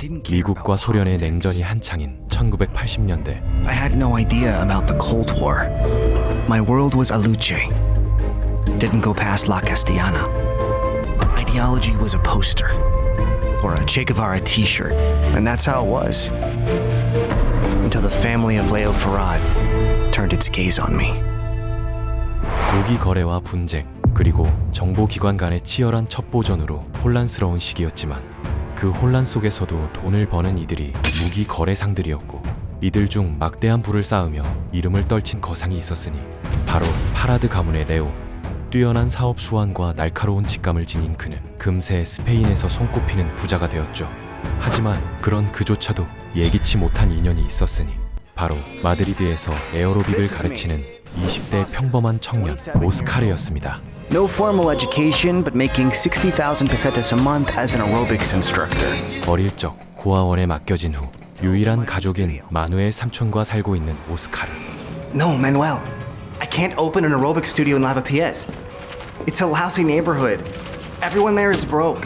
미국과 소련의 냉전이 한창인 1980년대. I had no idea about the Cold War. My world was Aluche. Didn't go past La Castellana. Ideology was a poster or a Che Guevara t-shirt, and that's how it was. Until the family of Leo Farad turned its gaze on me. 무기 거래와 분쟁, 그리고 정보기관 간의 치열한 첩보전으로 혼란스러운 시기였지만 그 혼란 속에서도 돈을 버는 이들이 무기 거래상들이었고 이들 중 막대한 부를 쌓으며 이름을 떨친 거상이 있었으니 바로 파라드 가문의 레오. 뛰어난 사업 수완과 날카로운 직감을 지닌 그는 금세 스페인에서 손꼽히는 부자가 되었죠. 하지만 그런 그조차도 예기치 못한 인연이 있었으니 바로 마드리드에서 에어로빅을 가르치는 20대 평범한 청년 오스카르였습니다. No formal education, but making 60,000 pesetas a month as an aerobics instructor. 어릴 적 고아원에 맡겨진 후 유일한 가족인 마누엘 삼촌과 살고 있는 오스카르. No, Manuel. I can't open an aerobics studio in Lavapiés. It's a lousy neighborhood. Everyone there is broke.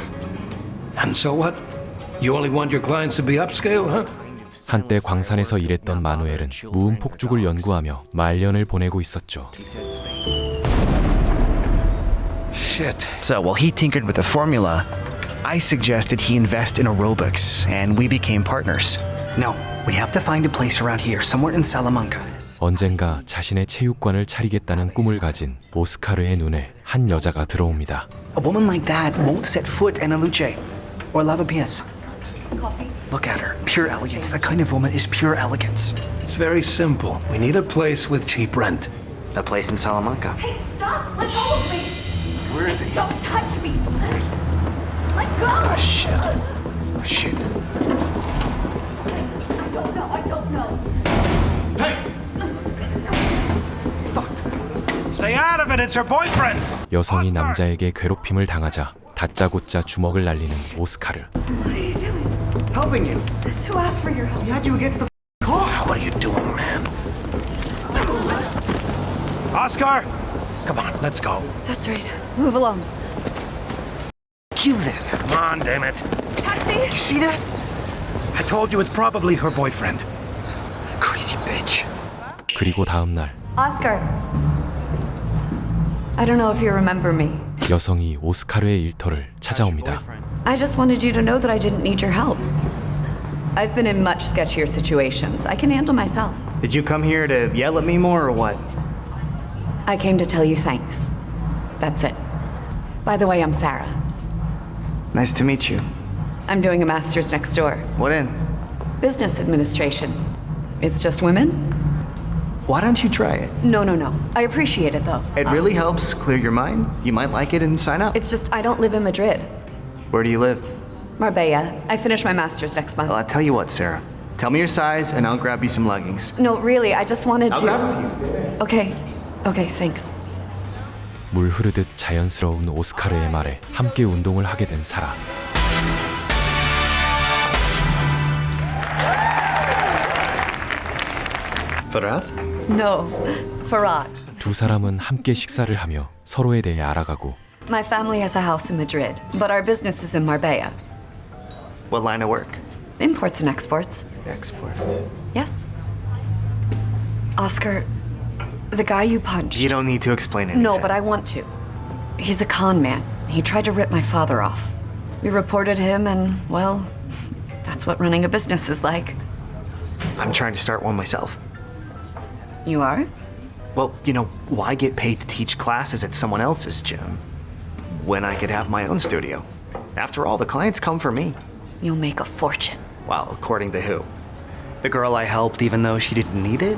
And so what? You only want your clients to be upscale, huh? 한때 광산에서 일했던 마누엘은 무음 폭죽을 연구하며 말년을 보내고 있었죠. Shit. So while he tinkered with the formula, I suggested he invest in aerobics, and we became partners. No, we have to find a place around here, somewhere in Salamanca. 언젠가 자신의 체육관을 차리겠다는 꿈을 가진 오스카르의 눈에 한 여자가 들어옵니다. A woman like that won't set foot in Aluche or Lavapiés. Coffee. Look at her, pure elegance. That kind of woman is pure elegance. It's very simple. We need a place with cheap rent. A place in Salamanca. Hey, stop! Let go of me! Where is he? Don't touch me! Let go! Oh shit. Oh shit. I don't know. Stay out of it. It's her boyfriend. 여성이 남자에게 괴롭힘을 당하자 다짜고짜 주먹을 날리는 오스카르. Helping you. Who asked for your help? How'd you get to the car? What are you doing, man? Oscar! Come on, let's go. That's right. Move along. You then. Come on, damn it. Taxi! You see that? I told you it's probably her boyfriend. Crazy bitch. 그리고 다음 날 Oscar. I don't know if you remember me. 여성이 오스카르의 일터를 찾아옵니다. I just wanted you to know that I didn't need your help. I've been in much sketchier situations. I can handle myself. Did you come here to yell at me more or what? I came to tell you thanks. That's it. By the way, I'm Sarah. Nice to meet you. I'm doing a master's next door. What in? Business administration. It's just women? Why don't you try it? No. I appreciate it though. It really helps clear your mind. You might like it and sign up. It's just I don't live in Madrid. Where do you live? Marbella. I finish my master's next month. Well, I'll tell you what, Sarah. Tell me your size and I'll grab you some leggings. No, really, I just wanted I'll to. grab you. Okay, thanks. 물 흐르듯 자연스러운 오스카르의 말에 함께 운동을 하게 된 사라. Farad? No, Farad. 두 사람은 함께 식사를 하며 서로에 대해 알아가고 My family has a house in Madrid, but our business is in Marbella. What line of work? Imports and exports. Export. Yes? Oscar, the guy you punched. You don't need to explain anything. No, but I want to. He's a con man. He tried to rip my father off. We reported him, and, well, that's what running a business is like. I'm trying to start one myself. You are? Well, you know, why get paid to teach classes at someone else's gym when I could have my own studio? After all, the clients come for me. You'll make a fortune. Well, according to who? The girl I helped even though she didn't need it?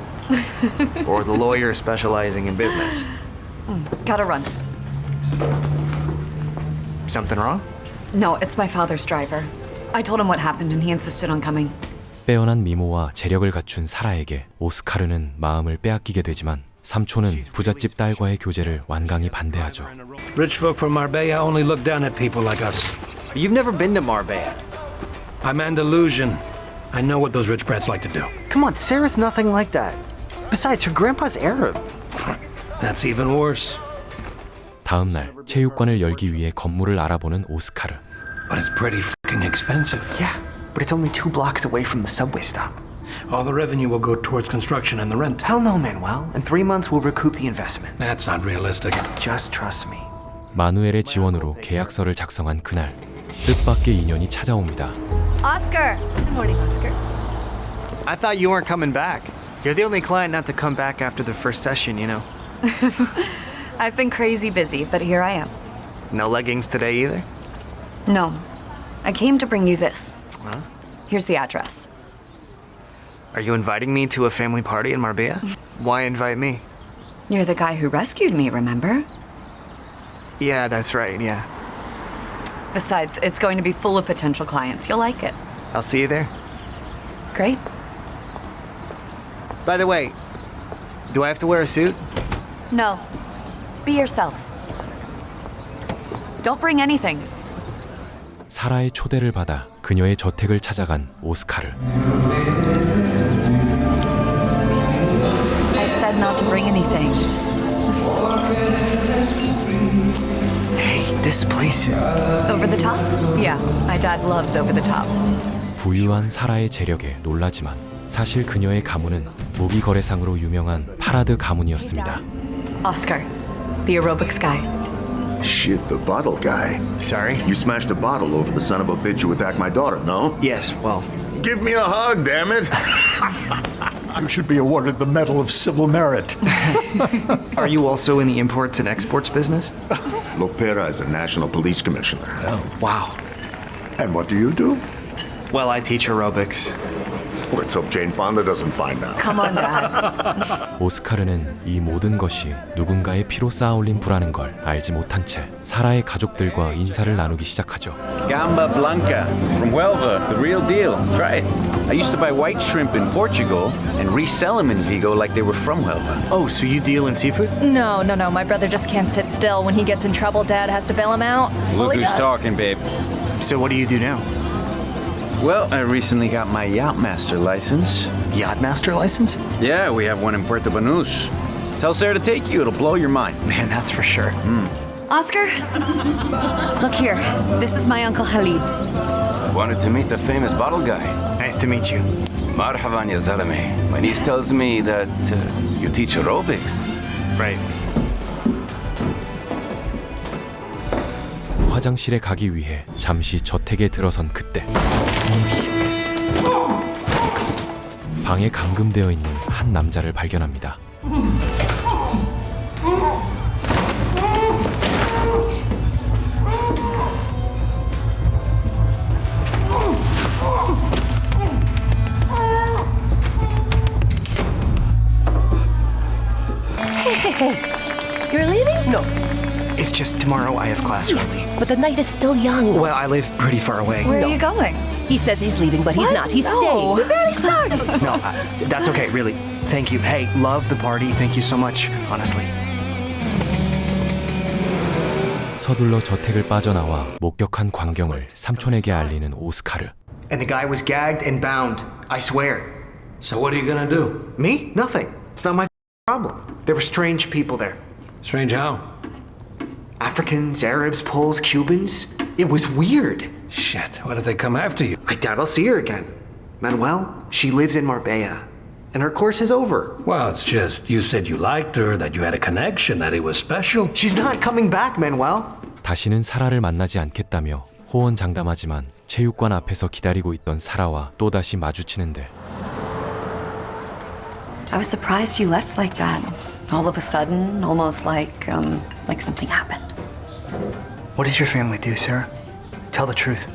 Or the lawyer specializing in business? Gotta run. Something wrong? No, it's my father's driver. I told him what happened and he insisted on coming. 빼어난 미모와 재력을 갖춘 사라에게 오스카르는 마음을 빼앗기게 되지만 삼촌은 부잣집 딸과의 교제를 완강히 반대하죠. Rich folk from Marbella only look down at people like us. You've never been to Marbella. I'm Andalusian. I know what those rich brats like to do. Come on, Sarah's nothing like that. Besides, her grandpa's Arab. That's even worse. 다음 날 체육관을 열기 위해 건물을 알아보는 오스카르. But it's pretty fucking expensive. Yeah, but it's only 2 blocks away from the subway stop. All the revenue will go towards construction and the rent. Hell no, Manuel. In 3 months, we'll recoup the investment. That's not realistic. Just trust me. 마누엘의 지원으로 계약서를 작성한 그날 뜻밖의 인연이 찾아옵니다. Oscar! Good morning, Oscar. I thought you weren't coming back. You're the only client not to come back after the first session, you know. I've been crazy busy, but here I am. No leggings today either? No, I came to bring you this. Huh? Here's the address. Are you inviting me to a family party in Marbella? Why invite me? You're the guy who rescued me, remember? Yeah, that's right, yeah. Besides, it's going to be full of potential clients. You'll like it. I'll see you there. Great. By the way, do I have to wear a suit? No, be yourself. Don't bring anything. 사라의 초대를 받아 그녀의 저택을 찾아간 오스카르. I said not to bring anything. Hey, this place is... Over the top? Yeah, my dad loves over the top. 부유한 사라의 재력에 놀라지만 사실 그녀의 가문은 무기 거래상으로 유명한 파라드 가문이었습니다. Oscar, the aerobics guy. Shit, the bottle guy. Sorry? You smashed a bottle over the son of a bitch who attacked my daughter, no? Yes, well... Give me a hug, damn it! You should be awarded the Medal of Civil Merit. Are you also in the imports and exports business? Lopera is a national police commissioner. Wow. And what do you do? Well, I teach aerobics. Let's hope Jane Fonda doesn't find out. Come on, Dad. 오스카르는 이 모든 것이 누군가의 피로 쌓아올린 부라는 걸 알지 못한 채 사라의 가족들과 인사를 나누기 시작하죠. Gamba Blanca from Huelva, the real deal. Try it. I used to buy white shrimp in Portugal and resell them in Vigo like they were from Huelva. Oh, so you deal in seafood? No. My brother just can't sit still. When he gets in trouble, Dad has to bail him out. Well, Look he who's does. talking, babe. So what do you do now? Well, I recently got my Yachtmaster license. Yachtmaster license? Yeah, we have one in Puerto Banús. Tell Sarah to take you, it'll blow your mind. Man, that's for sure. Oscar, look here. This is my Uncle Khalid. Wanted to meet the famous bottle guy. Nice to meet you. Marhaban ya zalame. My niece tells me that you teach aerobics. Right. 화장실에 가기 위해 잠시 저택에 들어선 그때 방에 감금되어 있는 한 남자를 발견합니다. You're leaving? No, It's just tomorrow I have class early. but the night is still young. Well, I live pretty far away. Where are you going? He says he's leaving, but he's What? not. He's No. staying. We barely started. No, that's okay, really. Thank you. Hey, love the party. Thank you so much, honestly. 서둘러 저택을 빠져나와 목격한 광경을 삼촌에게 알리는 오스카르. And the guy was gagged and bound. I swear. So what are you gonna do? Me? Nothing. It's not my problem. There were strange people there. Strange how? Africans, Arabs, Poles, Cubans. It was weird. Shit, what if they come after you? I doubt I'll see her again. Manuel, she lives in Marbella. And her course is over. Well, it's just, you said you liked her, that you had a connection, that he was special. She's not coming back, Manuel. 다시는 사라를 만나지 않겠다며 호언장담하지만 체육관 앞에서 기다리고 있던 사라와 또다시 마주치는데 I was surprised you left like that. All of a sudden, almost like something happened. What does your family do, Sarah? Tell the truth.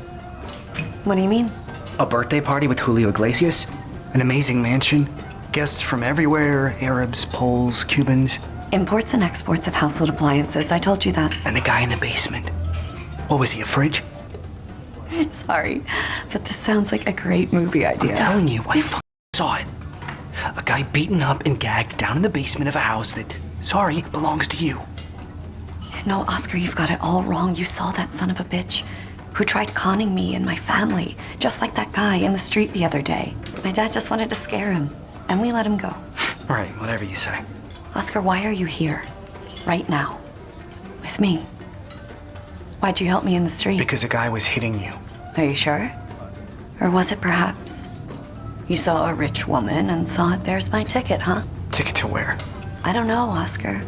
What do you mean? A birthday party with Julio Iglesias? An amazing mansion? Guests from everywhere, Arabs, Poles, Cubans, Imports and exports of household appliances. I told you that. and the guy in the basement. What was he, a fridge? Sorry, but this sounds like a great movie idea. I'm telling you, I saw it. A guy beaten up and gagged down in the basement of a house that, sorry, belongs to you. No, Oscar, you've got it all wrong. You saw that son of a bitch who tried conning me and my family, just like that guy in the street the other day. My dad just wanted to scare him, and we let him go. All right, whatever you say. Oscar, why are you here? Right now. With me? Why'd you help me in the street? Because a guy was hitting you. Are you sure? Or was it perhaps you saw a rich woman and thought, there's my ticket, huh? Ticket to where? I don't know, Oscar.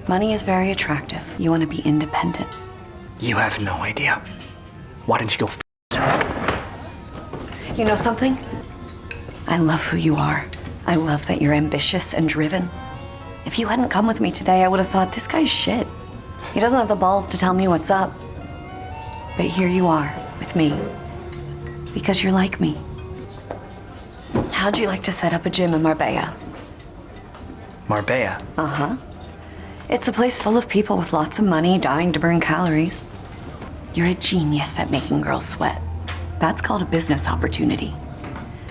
Money is very attractive. You want to be independent. You have no idea. Why didn't you go yourself? You know something? I love who you are. I love that you're ambitious and driven. If you hadn't come with me today, I would have thought, this guy's shit. He doesn't have the balls to tell me what's up. But here you are, with me. Because you're like me. How'd you like to set up a gym in Marbella? Marbella. Uh-huh. It's a place full of people with lots of money dying to burn calories. You're a genius at making girls sweat. That's called a business opportunity.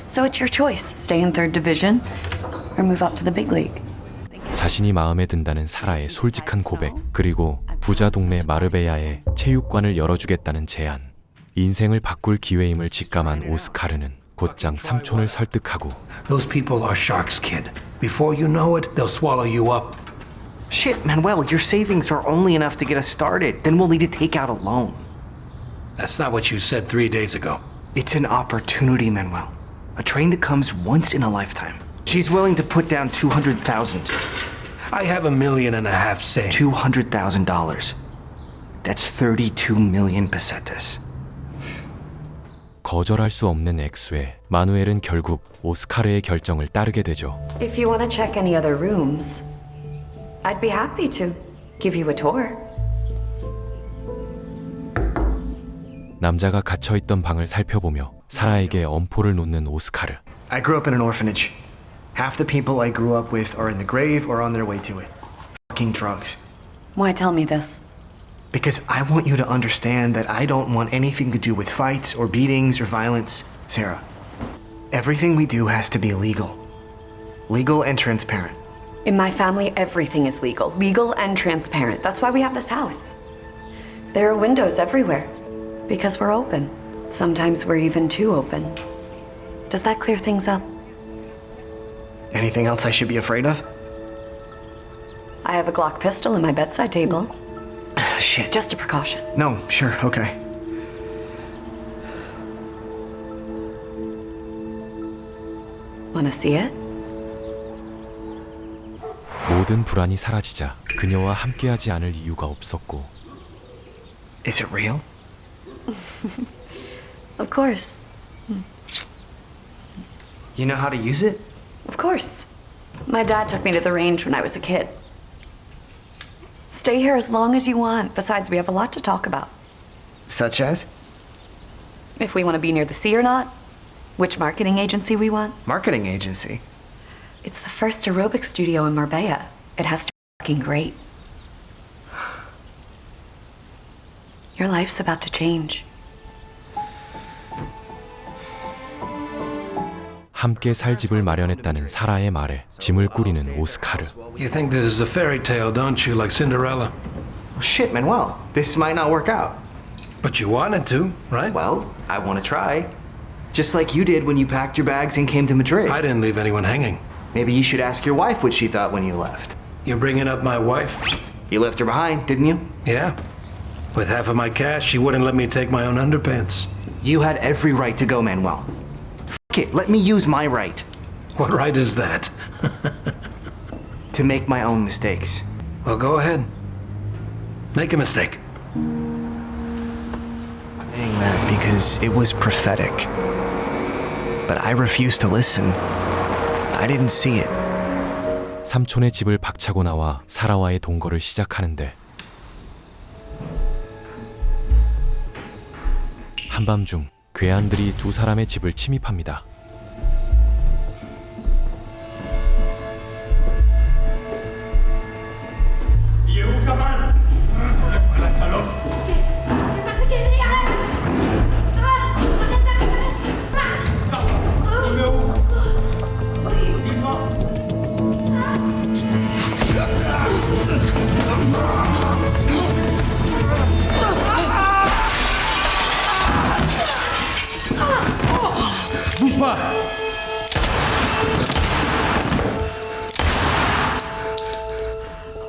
So it's your choice. Stay in third division or move up to the big league. 자신이 마음에 든다는 사라의 솔직한 고백, 그리고 부자 동네 마르베야에 체육관을 열어주겠다는 제안. 인생을 바꿀 기회임을 직감한 오스카르는 곧장 삼촌을 설득하고 Those people are sharks, kid. Before you know it, they'll swallow you up. Shit, Manuel, your savings are only enough to get us started. Then we'll need to take out a loan. That's not what you said 3 days ago. It's an opportunity, Manuel. A train that comes once in a lifetime. She's willing to put down $200,000. I have $1.5 million saved. $200,000. That's 32 million pesetas. 거절할 수 없는 액수에 마누엘은 결국 오스카르의 결정을 따르게 되죠. If you want to check any other rooms, I'd be happy to give you a tour. 남자가 갇혀있던 방을 살펴보며 사라에게 엄포를 놓는 오스카르. I grew up in an orphanage. Half the people I grew up with are in the grave or on their way to it. Fucking drugs. Why tell me this? Because I want you to understand that I don't want anything to do with fights or beatings or violence, Sarah. Everything we do has to be legal. Legal and transparent. In my family, everything is legal. Legal and transparent. That's why we have this house. There are windows everywhere. Because we're open. Sometimes we're even too open. Does that clear things up? Anything else I should be afraid of? I have a Glock pistol in my bedside table. Shit. Just a precaution. No, sure, okay. Wanna see it? 모든 불안이 사라지자 그녀와 함께하지 않을 이유가 없었고. Is it real? Of course. You know how to use it? Of course. My dad took me to the range when I was a kid. Stay here as long as you want. Besides, we have a lot to talk about. Such as? If we want to be near the sea or not, which marketing agency we want. Marketing agency. It's the first aerobic studio in Marbella. It has to be fucking great. Your life's about to change. 함께 살 집을 마련했다는 사라의 말에 짐을 꾸리는 오스카르. You think this is a fairy tale, don't you, like Cinderella? Well, shit, Manuel. This might not work out. But you wanted to, right? Well, I want to try. Just like you did when you packed your bags and came to Madrid. I didn't leave anyone hanging. Maybe you should ask your wife what she thought when you left. You're bringing up my wife? You left her behind, didn't you? Yeah. With half of my cash, she wouldn't let me take my own underpants. You had every right to go, Manuel. F it, let me use my right. What right is that? To make my own mistakes. Well, go ahead. Make a mistake. I'm saying that because it was prophetic. But I refused to listen. I didn't see it. 삼촌의 집을 박차고 나와 사라와의 동거를 시작하는데 한밤중 괴한들이 두 사람의 집을 침입합니다.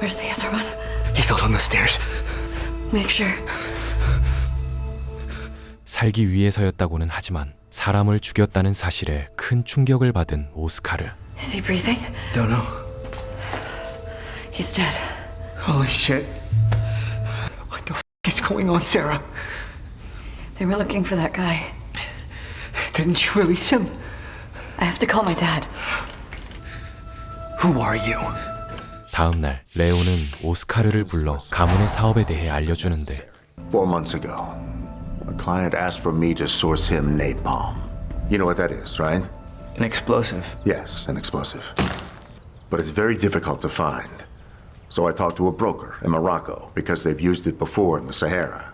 Where's the other one? He fell down the stairs. Make sure. 살기 위해서였다고는 하지만 사람을 죽였다는 사실에 큰 충격을 받은 오스카르. Is he breathing? Don't know. He's dead. Holy shit. What the f is going on, Sarah? They were looking for that guy. Didn't you release him? I have to call my dad. Who are you? 다음 날 레오는 오스카르를 불러 가문의 사업에 대해 알려주는데 4 months ago, a client asked for me to source him napalm. You know what that is, right? An explosive. Yes, an explosive. But it's very difficult to find. So I talked to a broker in Morocco because they've used it before in the Sahara.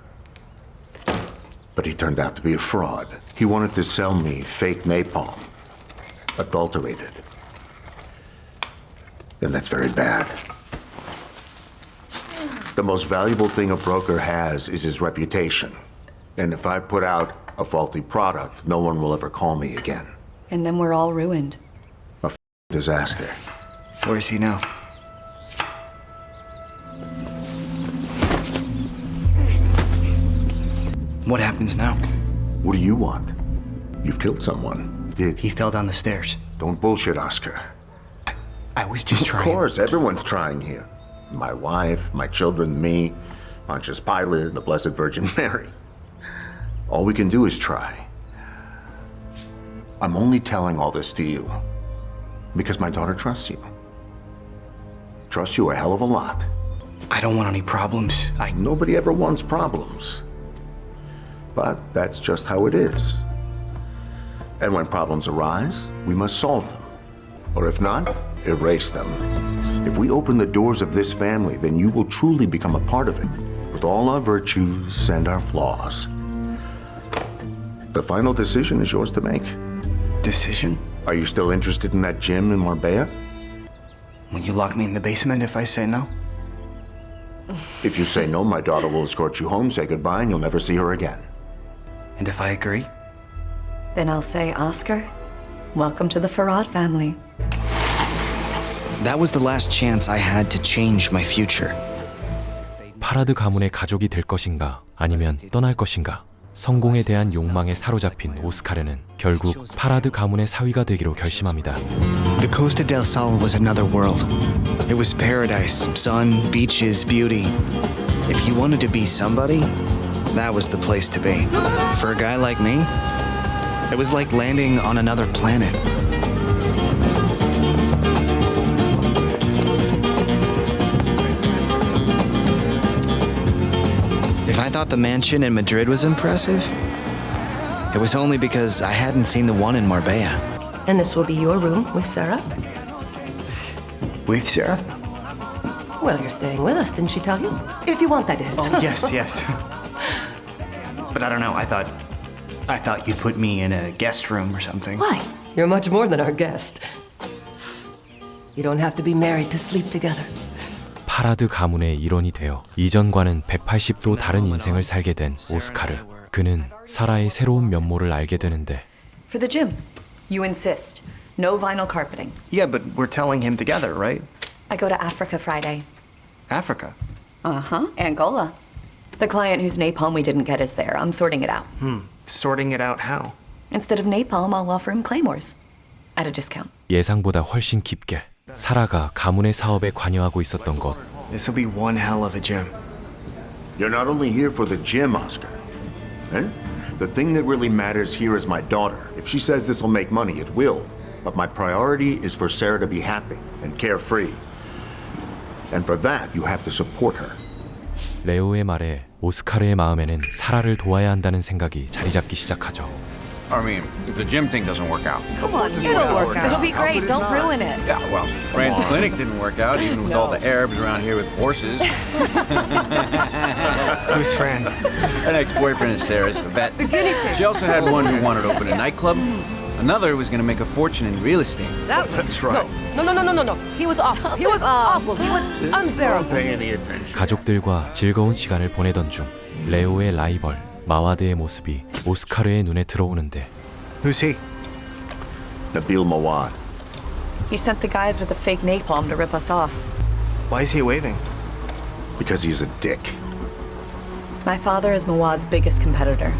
But he turned out to be a fraud. He wanted to sell me fake napalm, adulterated. And that's very bad. The most valuable thing a broker has is his reputation. And if I put out a faulty product, no one will ever call me again. And then we're all ruined. Disaster. Where's he now? What happens now? What do you want? You've killed someone. He fell down the stairs. Don't bullshit, Oscar. I was just Of trying. course, everyone's trying here. My wife, my children, me, Pontius Pilate, the Blessed Virgin Mary. All we can do is try. I'm only telling all this to you because my daughter trusts you. Trusts you a hell of a lot. I don't want any problems. Nobody ever wants problems. But that's just how it is. And when problems arise, we must solve them. Or if not, erase them. If we open the doors of this family, then you will truly become a part of it, with all our virtues and our flaws. The final decision is yours to make. Decision? Are you still interested in that gym in Marbella? Will you lock me in the basement if I say no? If you say no, my daughter will escort you home, say goodbye, and you'll never see her again. And if I agree? Then I'll say, Oscar, welcome to the Farad family. That was the last chance I had to change my future. 파라드 가문의 가족이 될 것인가 아니면 떠날 것인가. 성공에 대한 욕망에 사로잡힌 오스카르는 결국 파라드 가문의 사위가 되기로 결심합니다. The Costa del Sol was another world. It was paradise, sun, beaches, beauty. If you wanted to be somebody, that was the place to be. For a guy like me, it was like landing on another planet. If I thought the mansion in Madrid was impressive, it was only because I hadn't seen the one in Marbella. And this will be your room with Sarah? With Sarah? Well, you're staying with us, didn't she tell you? If you want, that is. Oh, yes. But I don't know, I thought you'd put me in a guest room or something. Why? You're much more than our guest. You don't have to be married to sleep together. 파라드 가문의 일원이 되어 이전과는 180도 다른 인생을 살게 된 오스카르. 그는 사라의 새로운 면모를 알게 되는데 For the gym, you insist. No vinyl carpeting. Yeah, but we're telling him together, right? I go to Africa Friday. Africa. Uh-huh. Angola. The client whose napalm we didn't get is there. I'm sorting it out. Sorting it out how? Instead of napalm, I'll offer him claymores. At a discount. 예상보다 훨씬 깊게 사라가 가문의 사업에 관여하고 있었던 것. This will be one hell of a gym. You're not only here for the gym, Oscar. Eh? The thing that really matters here is my daughter. If she says this will make money, it will. But my priority is for Sarah to be happy and carefree. And for that, you have to support her. 레오의 말에 오스카르의 마음에는 사라를 도와야 한다는 생각이 자리 잡기 시작하죠. I mean, if the gym thing doesn't work out. Come on, it'll work out. It'll be great. Don't ruin it. Yeah, well, Rand's clinic didn't work out, even with all the Arabs around here with horses. Who's Fran? An ex-boyfriend of Sarah's, a vet. She also had one who wanted to open a nightclub. Another who was going to make a fortune in real estate. That's right. No. He was awful. He was awful. He was unbearable. Don't pay any attention. 가족들과 즐거운 시간을 보내던 중 레오의 라이벌 마와드의 모습이 오스카르의 눈에 들어오는데 Who's he? Nabil Mawad. He sent the guys with the fake napalm to rip us off. Why is he waving? Because he's a dick. My father is Mawad's biggest competitor.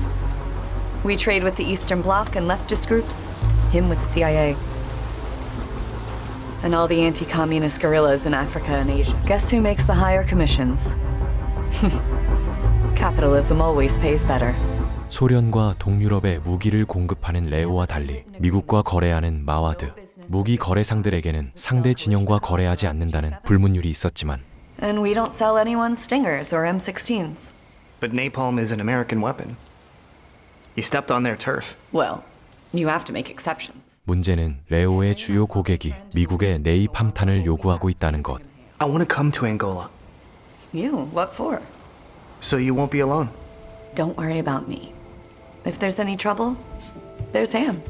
We trade with the Eastern Bloc and leftist groups, him with the CIA. And all the anti-communist guerrillas in Africa and Asia. Guess who makes the higher commissions? Capitalism always pays better. 소련과 동유럽에 무기를 공급하는 레오와 달리 미국과 거래하는 마와드, 무기 거래상들에게는 상대 진영과 거래하지 않는다는 불문율이 있었지만 And we don't sell anyone Stingers or M16s. But napalm is an American weapon. You stepped on their turf. Well, you have to make exceptions. 문제는 레오의 주요 고객이 미국의 네이팜탄을 요구하고 있다는 것. I want to come to Angola, You? What for? so you won't be alone. Don't worry about me. If there's any trouble, there's Ham.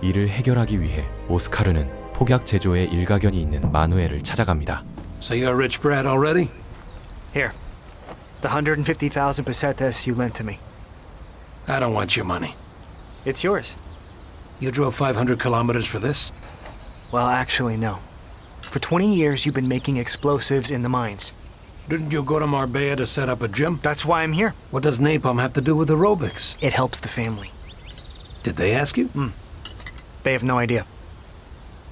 이를 해결하기 위해 오스카르는 폭약 제조에 일가견이 있는 마누엘을 찾아갑니다. So you're a rich brat already? Here, the 150,000 pesetas you lent to me. I don't want your money. It's yours. You drove 500 kilometers for this? Well, actually, no. For 20 years, you've been making explosives in the mines. Didn't you go to Marbella to set up a gym? That's why I'm here. What does napalm have to do with aerobics? It helps the family. Did they ask you? They have no idea.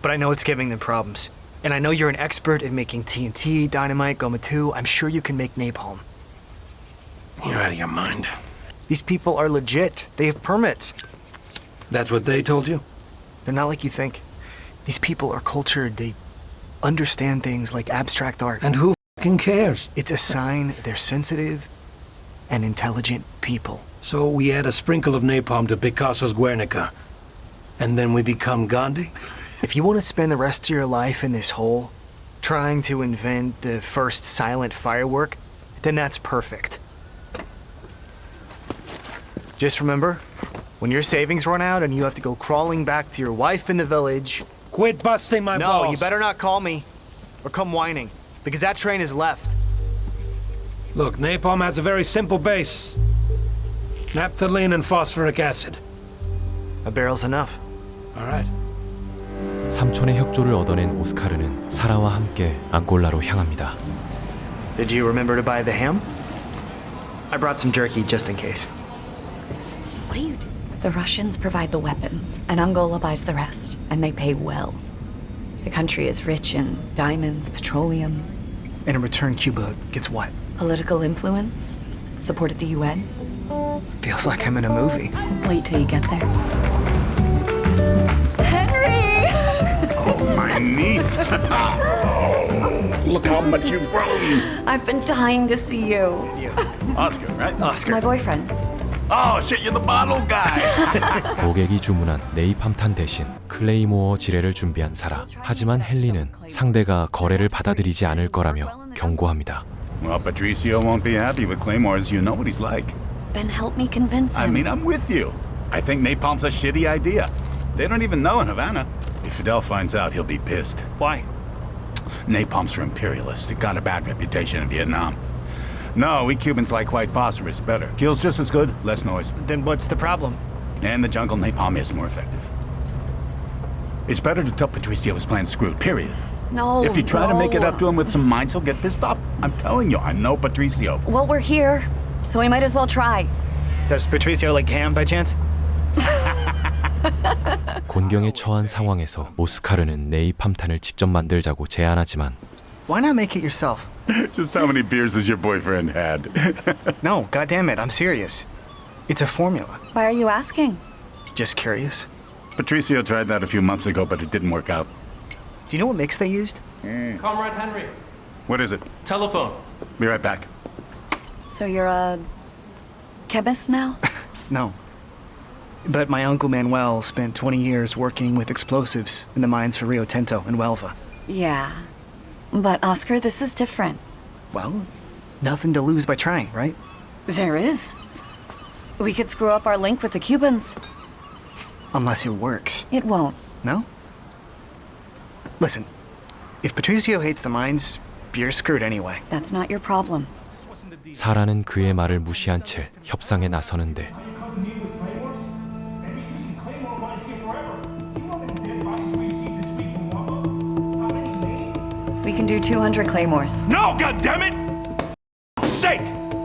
But I know it's giving them problems. And I know you're an expert in making TNT, dynamite, Goma 2. I'm sure you can make napalm. You're out of your mind. These people are legit. They have permits. That's what they told you? They're not like you think. These people are cultured. They understand things like abstract art. And who fucking cares? It's a sign they're sensitive and intelligent people. So we add a sprinkle of napalm to Picasso's Guernica. And then we become Gandhi? If you want to spend the rest of your life in this hole, trying to invent the first silent firework, then that's perfect. Just remember, when your savings run out and you have to go crawling back to your wife in the village... Quit busting my balls! No, you better not call me. Or come whining. Because that train is left. Look, napalm has a very simple base. Naphthalene and phosphoric acid. A barrel's enough. All right. 삼촌의 협조를 얻어낸 오스카르는 사라와 함께 앙골라로 향합니다. Did you remember to buy the ham? I brought some jerky just in case. What do you do? The Russians provide the weapons, and Angola buys the rest, and they pay well. The country is rich in diamonds, petroleum. And in return, Cuba gets what? Political influence? Support at the UN? Feels like I'm in a movie. Wait till you get there. Henry! My niece. Look how much you've grown. I've been dying to see you. Oscar, right? Oscar. My boyfriend. Oh, shit, you're the bottle guy. 고객이 주문한 네이팜탄 대신 클레이모어 지뢰를 준비한 사라. 하지만 헨리는 상대가 거래를 받아들이지 않을 거라며 경고합니다. Well, Patricio won't be happy with Claymores. You know what he's like. Then help me convince him. I mean, I'm with you. I think napalm's a shitty idea. They don't even know in Havana. If Fidel finds out, he'll be pissed. Why? Napalm's for imperialists. It got a bad reputation in Vietnam. No, we Cubans like white phosphorus better. Kills just as good, less noise. Then what's the problem? And the jungle napalm is more effective. It's better to tell Patricio his plan's screwed, period. No, If you try to make it no. up to him with some mines, he'll get pissed off. I'm telling you, I know Patricio. Well, we're here, so we might as well try. Does Patricio like ham by chance? 곤경에 처한 상황에서 오스카르는 네이팜탄을 직접 만들자고 제안하지만 Why not make it yourself? Just how many beers has your boyfriend had? No, goddammit, I'm serious. It's a formula. Why are you asking? Just curious. Patricio tried that a few months ago, but it didn't work out. Do you know what mix they used? Comrade Henry, What is it? telephone. Be right back. So you're a chemist now? No. But my uncle Manuel spent 20 years working with explosives in the mines for Rio Tinto and Huelva. Yeah. But Oscar, this is different. Well, nothing to lose by trying, right? There is. We could screw up our link with the Cubans. Unless it works. It won't. No? Listen, if Patricio hates the mines, you're screwed anyway. That's not your problem. 사라는 그의 말을 무시한 채 협상에 나서는데 We can do 200 claymores. No, goddammit! Sake!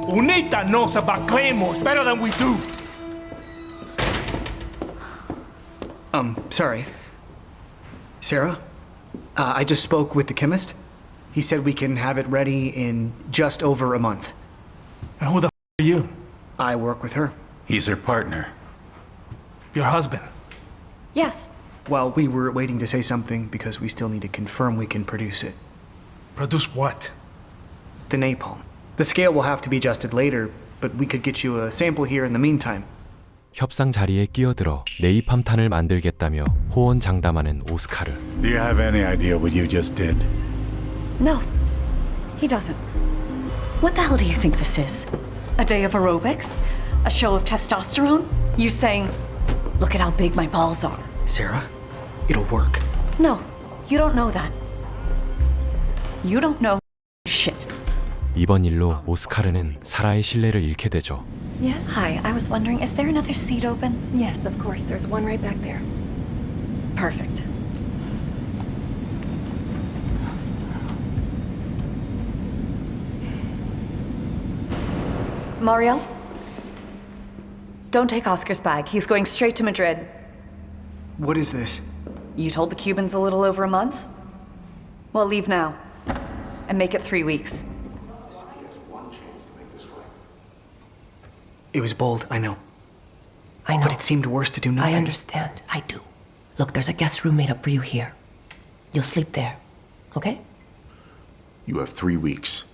Unita knows about claymores better than we do. Sorry. Sarah? I just spoke with the chemist. He said we can have it ready in just over a month. And who the are you? I work with her. He's her partner. Your husband. Yes. Well, we were waiting to say something because we still need to confirm we can produce it. Produce what? The napalm. The scale will have to be adjusted later, but we could get you a sample here in the meantime. 협상 자리에 끼어들어 네이팜탄을 만들겠다며 호언장담하는 오스카르. Do you have any idea what you just did? No, he doesn't. What the hell do you think this is? A day of aerobics? A show of testosterone? You saying, look at how big my balls are? Sarah, it'll work. No, you don't know that. You don't know shit. 이번 일로 오스카르는 사라의 신뢰를 잃게 되죠. Yes? Hi, I was wondering, is there another seat open? Yes, of course. There's one right back there. Perfect. Mariel? Don't take Oscar's bag. He's going straight to Madrid. What is this? You told the Cubans a little over a month? Well, leave now. And make it 3 weeks. It was bold, I know. I know. But it seemed worse to do nothing. I understand. I do. Look, there's a guest room made up for you here. You'll sleep there. Okay? You have 3 weeks.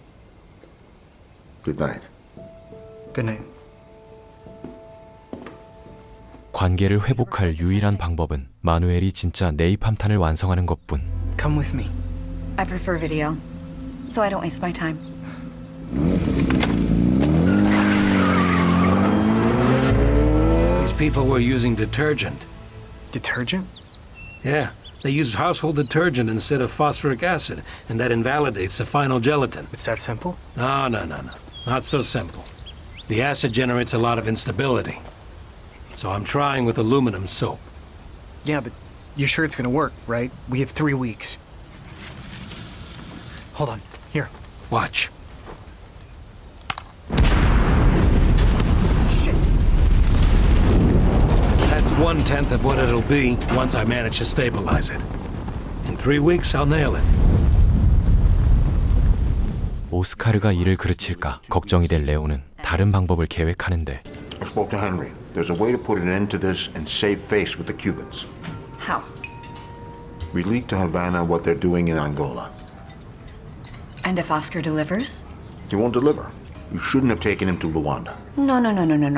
Good night. Good night. 관계를 회복할 유일한 방법은 마누엘이 진짜 네이팜탄을 완성하는 것뿐. Come with me. I prefer video, so I don't waste my time. These people were using detergent. Detergent? Yeah, they used household detergent instead of phosphoric acid, and that invalidates the final gelatin. It's that simple? No. Not so simple. The acid generates a lot of instability. So I'm trying with aluminum soap. Yeah, but you're sure it's gonna work, right? We have 3 weeks. Hold on. Here. Watch. Shit. That's 1/10 of what it'll be once I manage to stabilize it. In 3 weeks, I'll nail it. 오스카르가 이를 그르칠까 걱정이 될 레오는 다른 방법을 계획하는데. I spoke to Henry. There's a way to put an end to this and save face with the Cubans. How? We leaked to Havana what they're doing in Angola. And if Oscar delivers? He won't deliver. You shouldn't have taken him to Luanda. No.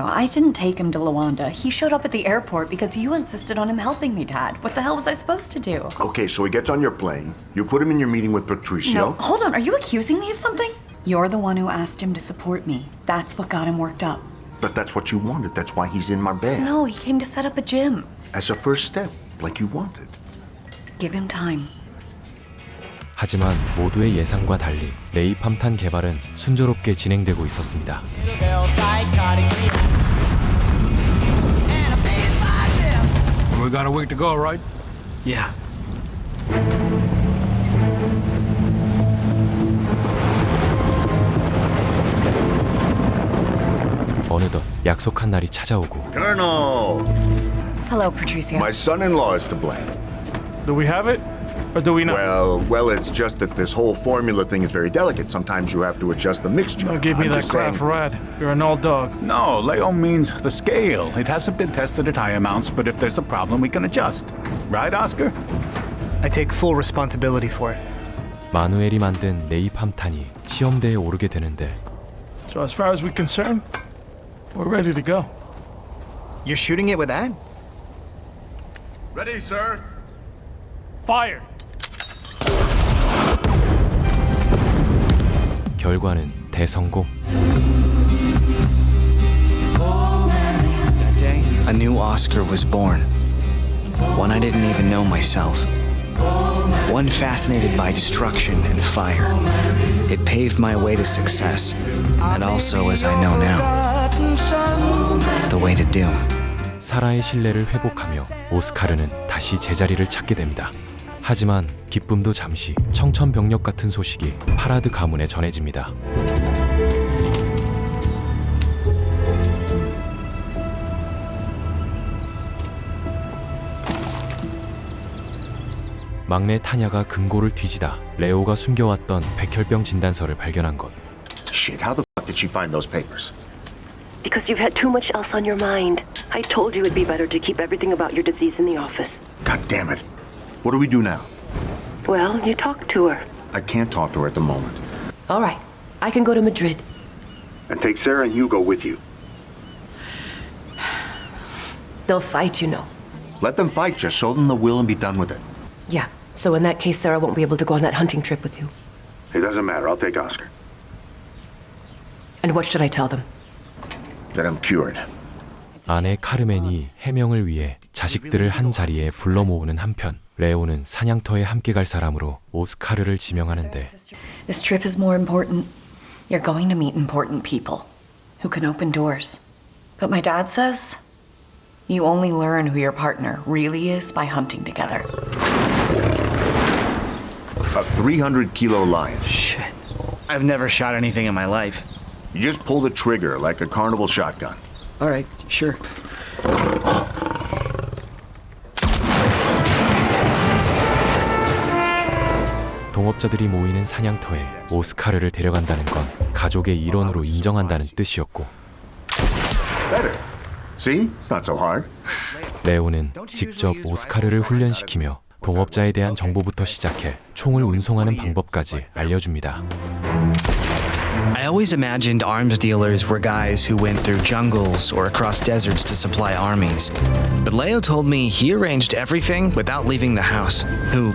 I didn't take him to Luanda. He showed up at the airport because you insisted on him helping me, Dad. What the hell was I supposed to do? Okay, so he gets on your plane. You put him in your meeting with Patricio. No, hold on. Are you accusing me of something? You're the one who asked him to support me. That's what got him worked up. But that's what you wanted. That's why he's in Marbella. No, he came to set up a gym. As a first step, like you wanted. Give him time. 하지만 모두의 예상과 달리 네이팜탄 개발은 순조롭게 진행되고 있었습니다. We got a week to go, right? Yeah. 어느덧 약속한 날이 찾아오고. Colonel! Hello, Patricia. My son-in-law is to blame. Do we have it? Or do we not? Well, it's just that this whole formula thing is very delicate. Sometimes you have to adjust the mixture. Don't give me I'm that just crap, saying- Rad. You're an old dog. No, Leo means the scale. It hasn't been tested at high amounts, but if there's a problem, we can adjust. Right, Oscar? I take full responsibility for it. 마누엘이 만든 네이팜탄이 시험대에 오르게 되는데. So as far as we're concerned, we're ready to go. You're shooting it with that? Ready, sir. Fire! 결과는 대성공. That day, a new Oscar was born. One I didn't even know myself. One fascinated by destruction and fire. It paved my way to success, and also, as I know now, the way to doom. 사라의 신뢰를 회복하며 오스카르는 다시 제자리를 찾게 됩니다. 하지만 기쁨도 잠시 청천벽력 같은 소식이 파라드 가문에 전해집니다. 막내 타냐가 금고를 뒤지다 레오가 숨겨왔던 백혈병 진단서를 발견한 것. Shit, how the fuck did she find those papers? Because you've had too much else on your mind. I told you it'd be better to keep everything about your disease in the office. God damn it. What do we do now? Well, you talk to her. I can't talk to her at the moment. All right. I can go to Madrid. And take Sarah and Hugo with you. They'll fight, you know. Let them fight, just show them the will and be done with it. Yeah. So in that case, Sarah won't be able to go on that hunting trip with you. It doesn't matter, I'll take Oscar. And what should I tell them? That I'm cured. 아내 카르멘이 해명을 위해 자식들을 한 자리에 불러 모으는 한편 레오는 사냥터에 함께 갈 사람으로 오스카르를 지명하는데 This trip is more important. You're going to meet important people who can open doors. But my dad says you only learn who your partner really is by hunting together. A 300-kilo lion. Shit. I've never shot anything in my life. You just pull the trigger like a carnival shotgun. All right, sure. 동업자들이 모이는 사냥터에 오스카르를 데려간다는 건 가족의 일원으로 인정한다는 뜻이었고 Better. See? It's not so hard. 레오는 직접 오스카르를 훈련시키며 동업자에 대한 정보부터 시작해 총을 운송하는 방법까지 알려줍니다. I always imagined arms dealers were guys who went through jungles or across deserts to supply armies. But Leo told me he arranged everything without leaving the house. Who,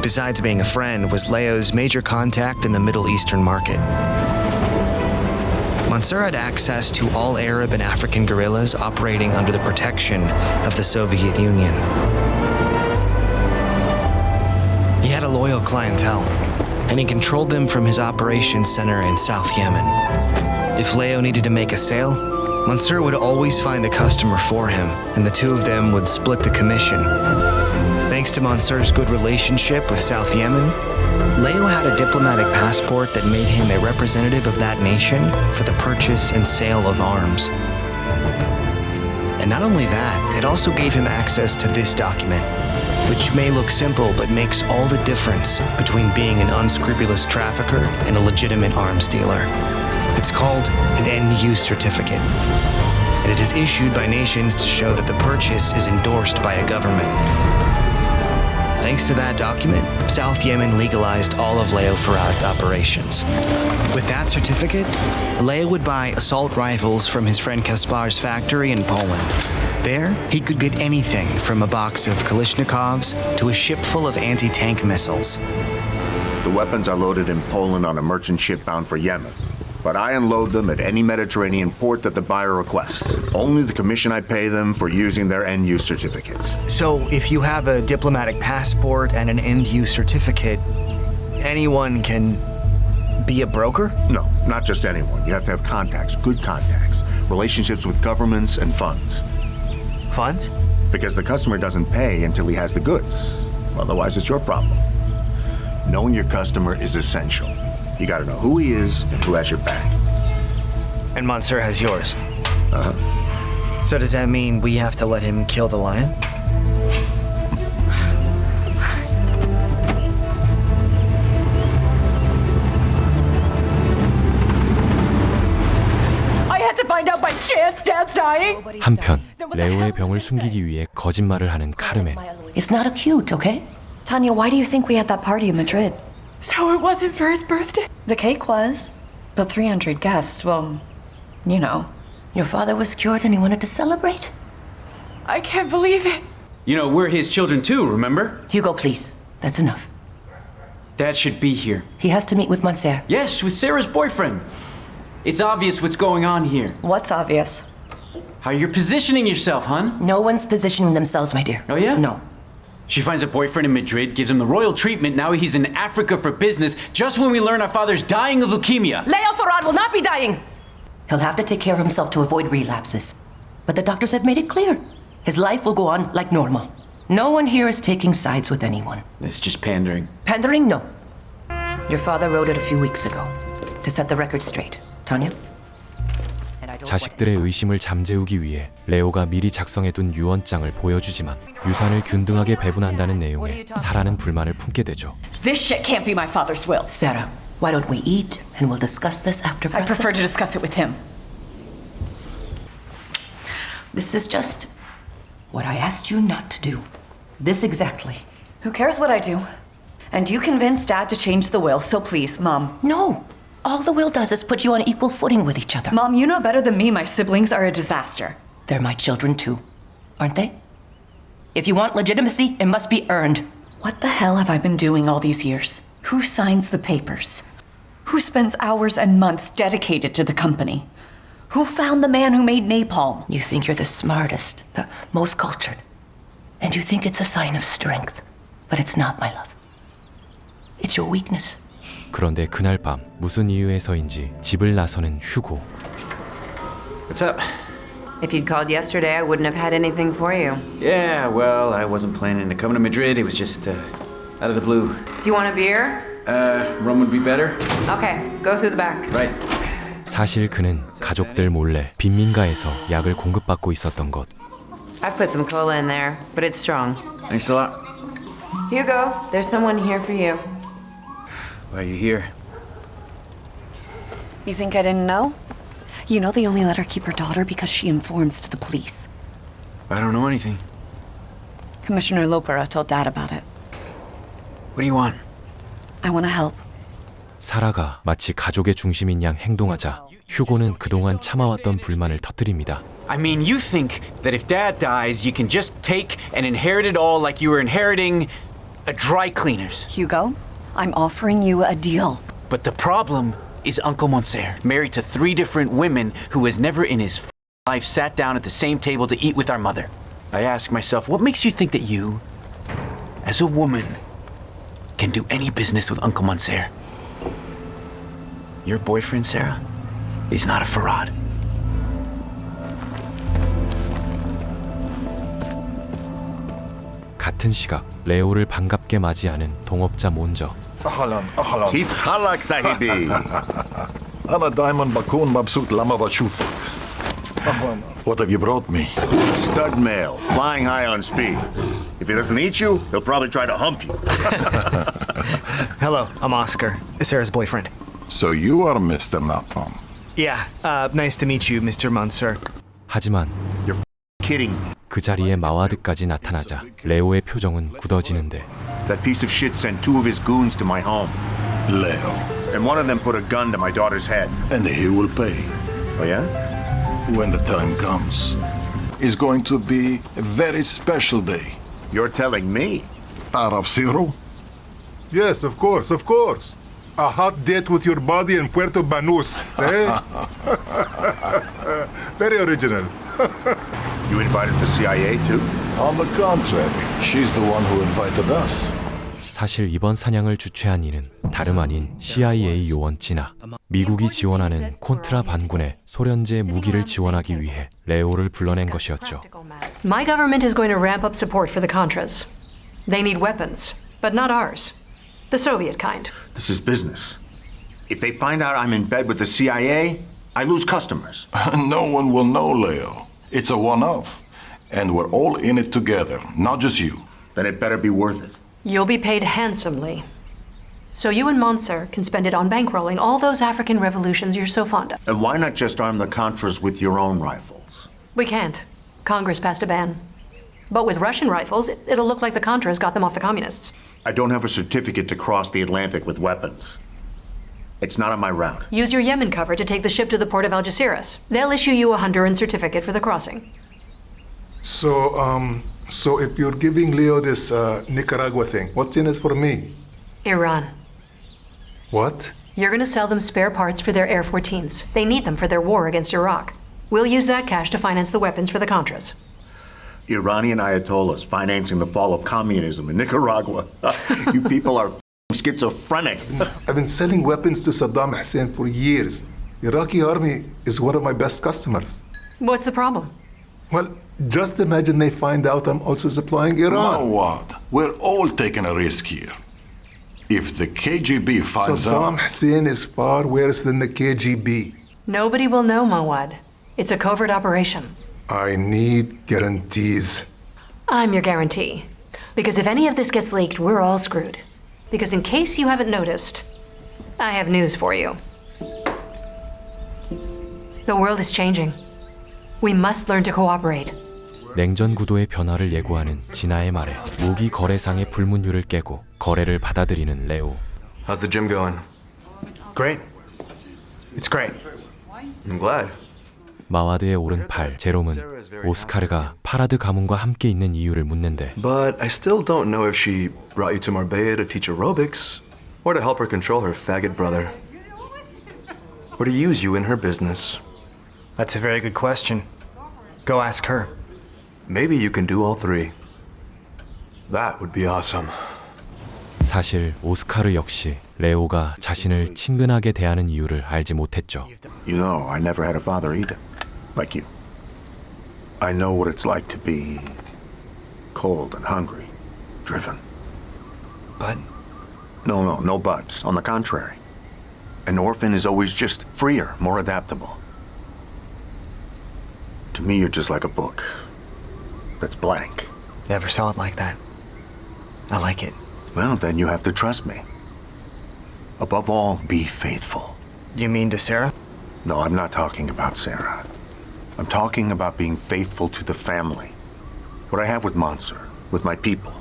besides being a friend, was Leo's major contact in the Middle Eastern market. Mansour had access to all Arab and African guerrillas operating under the protection of the Soviet Union. He had a loyal clientele, and he controlled them from his operations center in South Yemen. If Leo needed to make a sale, Mansour would always find the customer for him, and the two of them would split the commission. Thanks to Mansour's good relationship with South Yemen, Leo had a diplomatic passport that made him a representative of that nation for the purchase and sale of arms. And not only that, it also gave him access to this document, which may look simple but makes all the difference between being an unscrupulous trafficker and a legitimate arms dealer. It's called an end-use certificate, and it is issued by nations to show that the purchase is endorsed by a government. Thanks to that document, South Yemen legalized all of Leo Farad's operations. With that certificate, Leo would buy assault rifles from his friend Kaspar's factory in Poland. There, he could get anything from a box of Kalashnikovs to a ship full of anti-tank missiles. The weapons are loaded in Poland on a merchant ship bound for Yemen. But I unload them at any Mediterranean port that the buyer requests. Only the commission I pay them for using their end-use certificates. So, if you have a diplomatic passport and an end-use certificate, anyone can be a broker? No, not just anyone. You have to have contacts, good contacts, relationships with governments and funds. Funds? Because the customer doesn't pay until he has the goods. Otherwise, it's your problem. Knowing your customer is essential. You gotta know who he is and who has your back. And Mansour has yours. Uh-huh. So does that mean we have to let him kill the lion? I had to find out by chance Dad's dying. 한편 레오의 병을 숨기기 위해 거짓말을 하는 카르멘. It's not acute, okay? Tanya, why do you think we had that party in Madrid? So it wasn't for his birthday? The cake was, but 300 guests, well, you know. Your father was cured and he wanted to celebrate? I can't believe it. You know, we're his children too, remember? Hugo, please. That's enough. Dad should be here. He has to meet with Mansour. Yes, with Sarah's boyfriend. It's obvious what's going on here. What's obvious? How you're positioning yourself, hun. No one's positioning themselves, my dear. Oh, yeah? No. She finds a boyfriend in Madrid, gives him the royal treatment. Now he's in Africa for business, just when we learn our father's dying of leukemia. Leo Farad will not be dying! He'll have to take care of himself to avoid relapses. But the doctors have made it clear. His life will go on like normal. No one here is taking sides with anyone. It's just pandering. Pandering? No. Your father wrote it a few weeks ago to set the record straight. Tanya? 자식들의 의심을 잠재우기 위해 레오가 미리 작성해둔 유언장을 보여주지만 유산을 균등하게 배분한다는 내용에 사라는 불만을 품게 되죠. This shit can't be my father's will. Sarah, why don't we eat and we'll discuss this after breakfast? I prefer to discuss it with him. This is just what I asked you not to do. This exactly. Who cares what I do? And you convinced Dad to change the will, so please, Mom. No. All the will does is put you on equal footing with each other. Mom, you know better than me my siblings are a disaster. They're my children too, aren't they? If you want legitimacy, it must be earned. What the hell have I been doing all these years? Who signs the papers? Who spends hours and months dedicated to the company? Who found the man who made napalm? You think you're the smartest, the most cultured. And you think it's a sign of strength. But it's not, my love. It's your weakness. 그런데 그날 밤 무슨 이유에서인지 집을 나서는 휴고. What's up? If you'd called yesterday, I wouldn't have had anything for you. Yeah, well, I wasn't planning to come to Madrid. It was just out of the blue. Do you want a beer? Rum would be better. Okay, go through the back. Right. 사실 그는 가족들 몰래 빈민가에서 약을 공급받고 있었던 것. I've put some cola in there, but it's strong. Thanks a lot. Hugo, there's someone here for you. Why are you here? You think I didn't know? You know they only let her keep her daughter because she informs to the police. I don't know anything. Commissioner Lopera told Dad about it. What do you want? I want to help. 사라가 마치 가족의 중심인 양 행동하자 휴고는 그동안 참아왔던 불만을 터뜨립니다. I mean, you think that if Dad dies, you can just take and inherit it all like you were inheriting a dry cleaners. Hugo, I'm offering you a deal. But the problem is Uncle Monsieur, married to 3 different women who has never in his life sat down at the same table to eat with our mother. I ask myself, what makes you think that you, as a woman, can do any business with Uncle Monsieur? Your boyfriend, Sarah, is not a Farad. 같은 시각 레오를 반갑게 맞이하는 동업자 몬저. أهلا أهلا كيف حالك صاحبي؟ أنا دائما بكون مبسوط لما بشوفك. What have you brought me? Stud male, flying high on speed. If he doesn't eat you, he'll probably try to hump you. Hello, I'm Oscar, Sarah's boyfriend. So you are Mr. Napalm. Yeah, nice to meet you, Mr. Monsieur. 하지만 You're kidding me. 그 자리에 마와드까지 나타나자 레오의 표정은 굳어지는데. That piece of shit sent 2 of his goons to my home. Leo. And one of them put a gun to my daughter's head. And he will pay. Oh yeah? When the time comes. It's going to be a very special day. You're telling me? Araf Zero? Yes, of course, of course. A hot date with your body in Puerto Banús, eh? Very original. You invited the CIA too? On the contrary, she's the one who invited us. 사실 이번 사냥을 주최한 이는 다름 아닌 CIA 요원 지나. 미국이 지원하는 콘트라 반군에 소련제 무기를 지원하기 위해 레오를 불러낸 것이었죠. My government is going to ramp up support for the Contras. They need weapons, but not ours. The Soviet kind. This is business. If they find out I'm in bed with the CIA, I lose customers. No one will know, Leo. It's a one-off. And we're all in it together, not just you. Then it better be worth it. You'll be paid handsomely. So you and Monsieur can spend it on bankrolling all those African revolutions you're so fond of. And why not just arm the Contras with your own rifles? We can't. Congress passed a ban. But with Russian rifles, it'll look like the Contras got them off the communists. I don't have a certificate to cross the Atlantic with weapons. It's not on my route. Use your Yemen cover to take the ship to the port of Algeciras. They'll issue you a Honduran certificate for the crossing. So if you're giving Leo this Nicaragua thing, what's in it for me? Iran. What? You're going to sell them spare parts for their Air-14s. They need them for their war against Iraq. We'll use that cash to finance the weapons for the Contras. Iranian Ayatollahs financing the fall of communism in Nicaragua. You people are schizophrenic. I've been selling weapons to Saddam Hussein for years. The Iraqi army is one of my best customers. What's the problem? Well, just imagine they find out I'm also supplying Iran. Now what? We're all taking a risk here. If the KGB finds Saddam out... Hussein is far worse than the KGB. Nobody will know, Mawad. It's a covert operation. I need guarantees. I'm your guarantee. Because if any of this gets leaked, we're all screwed. Because in case you haven't noticed, I have news for you. The world is changing. We must learn to cooperate. 냉전 구도의 변화를 예고하는 진아의 말에 무기 거래상의 불문율을 깨고 거래를 받아들이는 레오. How's the gym going? Great. It's great. I'm glad. 마와드의 오른팔 제롬은 오스카르가 파라드 가문과 함께 있는 이유를 묻는데 But I still don't know if she brought you to Marbella to teach aerobics or to help her control her faggot brother. Or to use you in her business. That's a very good question. Go ask her. Maybe you can do all three. That would be awesome. 사실 오스카르 역시 레오가 자신을 친근하게 대하는 이유를 알지 못했죠. You know, I never had a father either, like you. I know what it's like to be cold and hungry, driven. But? No buts. On the contrary. An orphan is always just freer, more adaptable. To me, you're just like a book that's blank. Never saw it like that. I like it. Well, then you have to trust me. Above all, be faithful. You mean to Sarah? No, I'm not talking about Sarah. I'm talking about being faithful to the family. What I have with Monser, with my people.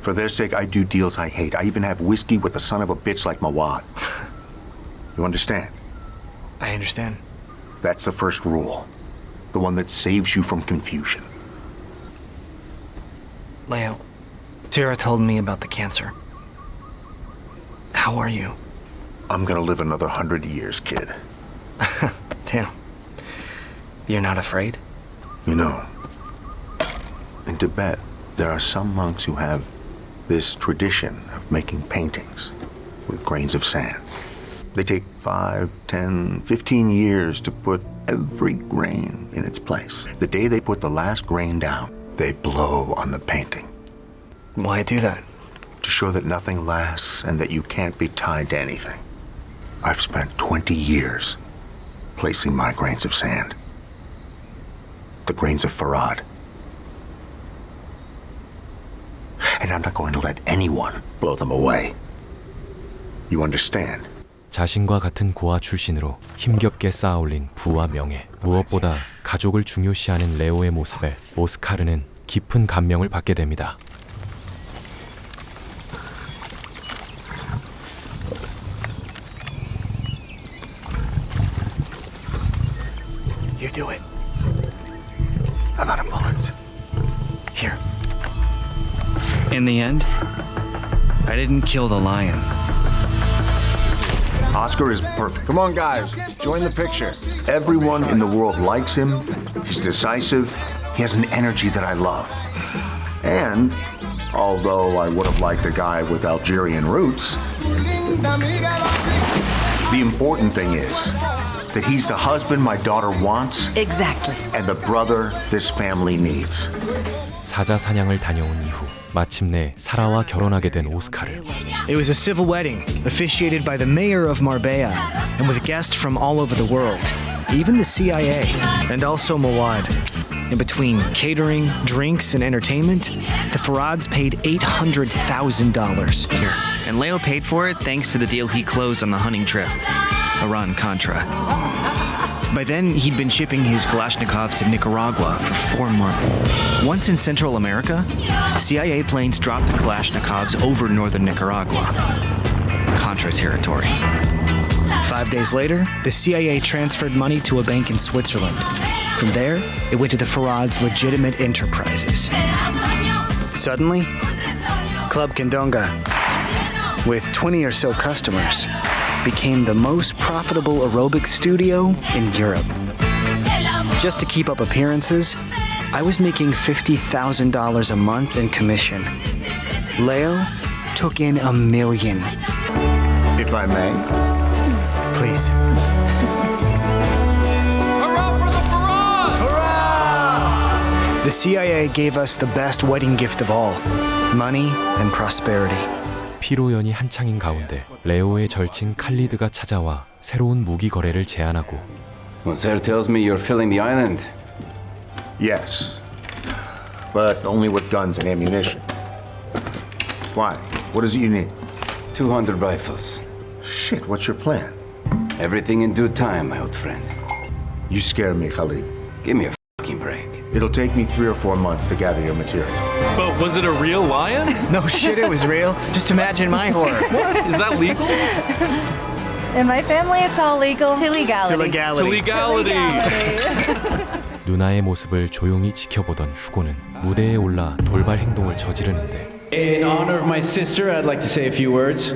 For their sake, I do deals I hate. I even have whiskey with a son of a bitch like Mawad. You understand? I understand. That's the first rule. The one that saves you from confusion. Leo, Sarah told me about the cancer. How are you? I'm gonna live another 100 years, kid. Damn. You're not afraid? You know, in Tibet, there are some monks who have this tradition of making paintings with grains of sand. They take 5, 10, 15 years to put every grain in its place. The day they put the last grain down, they blow on the painting. Why do that? To show that nothing lasts and that you can't be tied to anything. I've spent 20 years placing my grains of sand. The grains of Farad. And I'm not going to let anyone blow them away. You understand? 자신과 같은 고아 출신으로 힘겹게 쌓아올린 부와 명예, 무엇보다 가족을 중요시하는 레오의 모습에 오스카르는 깊은 감명을 받게 됩니다. You do it. I'm out of bullets. Here. In the end, I didn't kill the lion. Oscar is perfect. Come on, guys. Join the picture. Everyone in the world likes him. He's decisive. He has an energy that I love. And, although I would have liked a guy with Algerian roots, the important thing is that he's the husband my daughter wants. Exactly. And the brother this family needs. 사자 사냥을 다녀온 이후 마침내 사라와 결혼하게 된 오스카르. It was a civil wedding, officiated by the mayor of Marbella, and with guests from all over the world, even the CIA, and also Mawad. In between catering, drinks, and entertainment, the Farads paid $800,000. And Leo paid for it thanks to the deal he closed on the hunting trip, Iran-Contra. By then, he'd been shipping his Kalashnikovs to Nicaragua for 4 months. Once in Central America, CIA planes dropped the Kalashnikovs over northern Nicaragua, Contra territory. 5 days later, the CIA transferred money to a bank in Switzerland. From there, it went to the Farads' legitimate enterprises. Suddenly, Club Kendonga, with 20 or so customers, became the most profitable aerobics studio in Europe. Just to keep up appearances, I was making $50,000 a month in commission. Leo took in $1 million. If I may? Please. Hurrah for the Farad! The CIA gave us the best wedding gift of all, money and prosperity. 피로연이 한창인 가운데 레오의 절친 칼리드가 찾아와 새로운 무기 거래를 제안하고 Monsieur tells me you're filling the island. Yes. But only with guns and ammunition. Why? What is it you need? 200 rifles. Shit, what's your plan? Everything in due time, my old friend. You scare me, Khalid. Give me a fucking break. It'll take me 3 or 4 months to gather your material. But was it a real lion? No shit, it was real. Just imagine my horror. What? Is that legal? In my family, it's all legal. To legality. To legality. 누나의 모습을 조용히 지켜보던 휴고는 무대에 올라 돌발 행동을 저지르는데 In honor of my sister, I'd like to say a few words.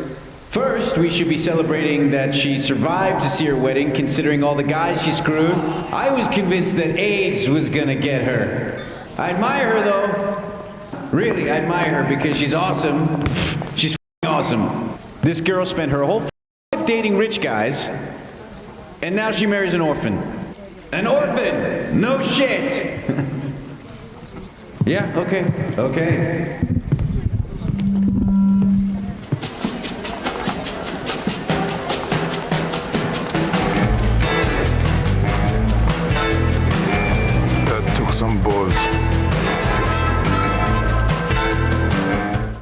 First, we should be celebrating that she survived to see her wedding, considering all the guys she screwed. I was convinced that AIDS was gonna get her. I admire her, though. Really, I admire her because she's awesome. She's f***ing awesome. This girl spent her whole life dating rich guys, and now she marries an orphan. An orphan! No shit! Yeah, okay. That took some balls.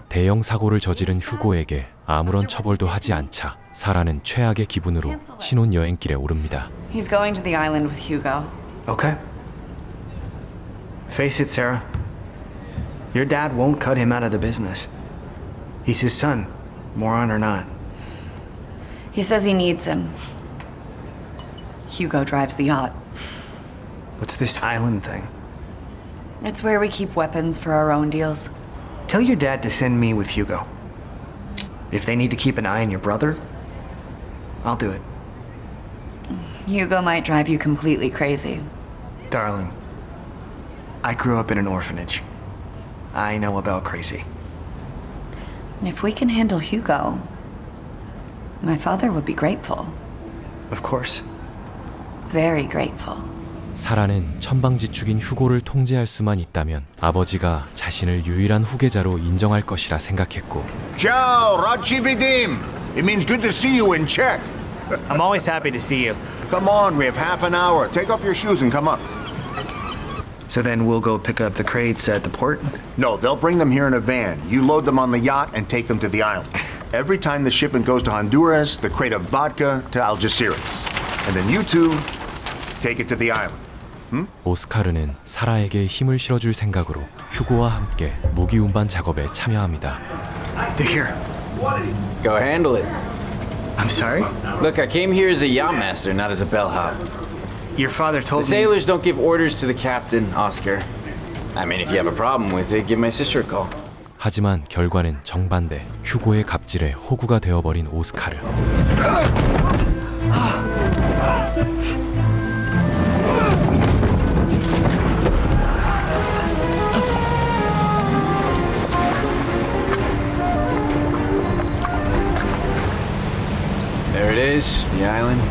대형 사고를 저지른 휴고에게 아무런 처벌도 하지 않자 사라는 최악의 기분으로 신혼 여행길에 오릅니다. He's going to the island with Hugo. Okay. Face it, Sarah. Your dad won't cut him out of the business. He's his son, moron or not. He says he needs him. Hugo drives the yacht. What's this island thing? It's where we keep weapons for our own deals. Tell your dad to send me with Hugo. If they need to keep an eye on your brother, I'll do it. Hugo might drive you completely crazy. Darling, I grew up in an orphanage. I know about crazy. If we can handle Hugo, my father would be grateful. Of course. Very grateful. 사라는 천방지축인 휴고를 통제할 수만 있다면 아버지가 자신을 유일한 후계자로 인정할 것이라 생각했고 Ciao, Rajividim! It means good to see you in Czech. I'm always happy to see you. Come on, we have half an hour. Take off your shoes and come up. So then we'll go pick up the crates at the port? No, they'll bring them here in a van. You load them on the yacht and take them to the island. Every time the shipment goes to Honduras, the crate of vodka to Algeciras. And then you two take it to the island. 오스카르는 사라에게 힘을 실어줄 생각으로 휴고와 함께 무기 운반 작업에 참여합니다. They're here. Go handle it. I'm sorry? Look, I came here as a yacht master, not as a bellhop. Your father The told me... sailors don't give orders to the captain, Oscar. I mean, if you have a problem with it, give my sister a call. 하지만 결과는 정반대. 휴고의 갑질에 호구가 되어버린 오스카르. There it is, the island.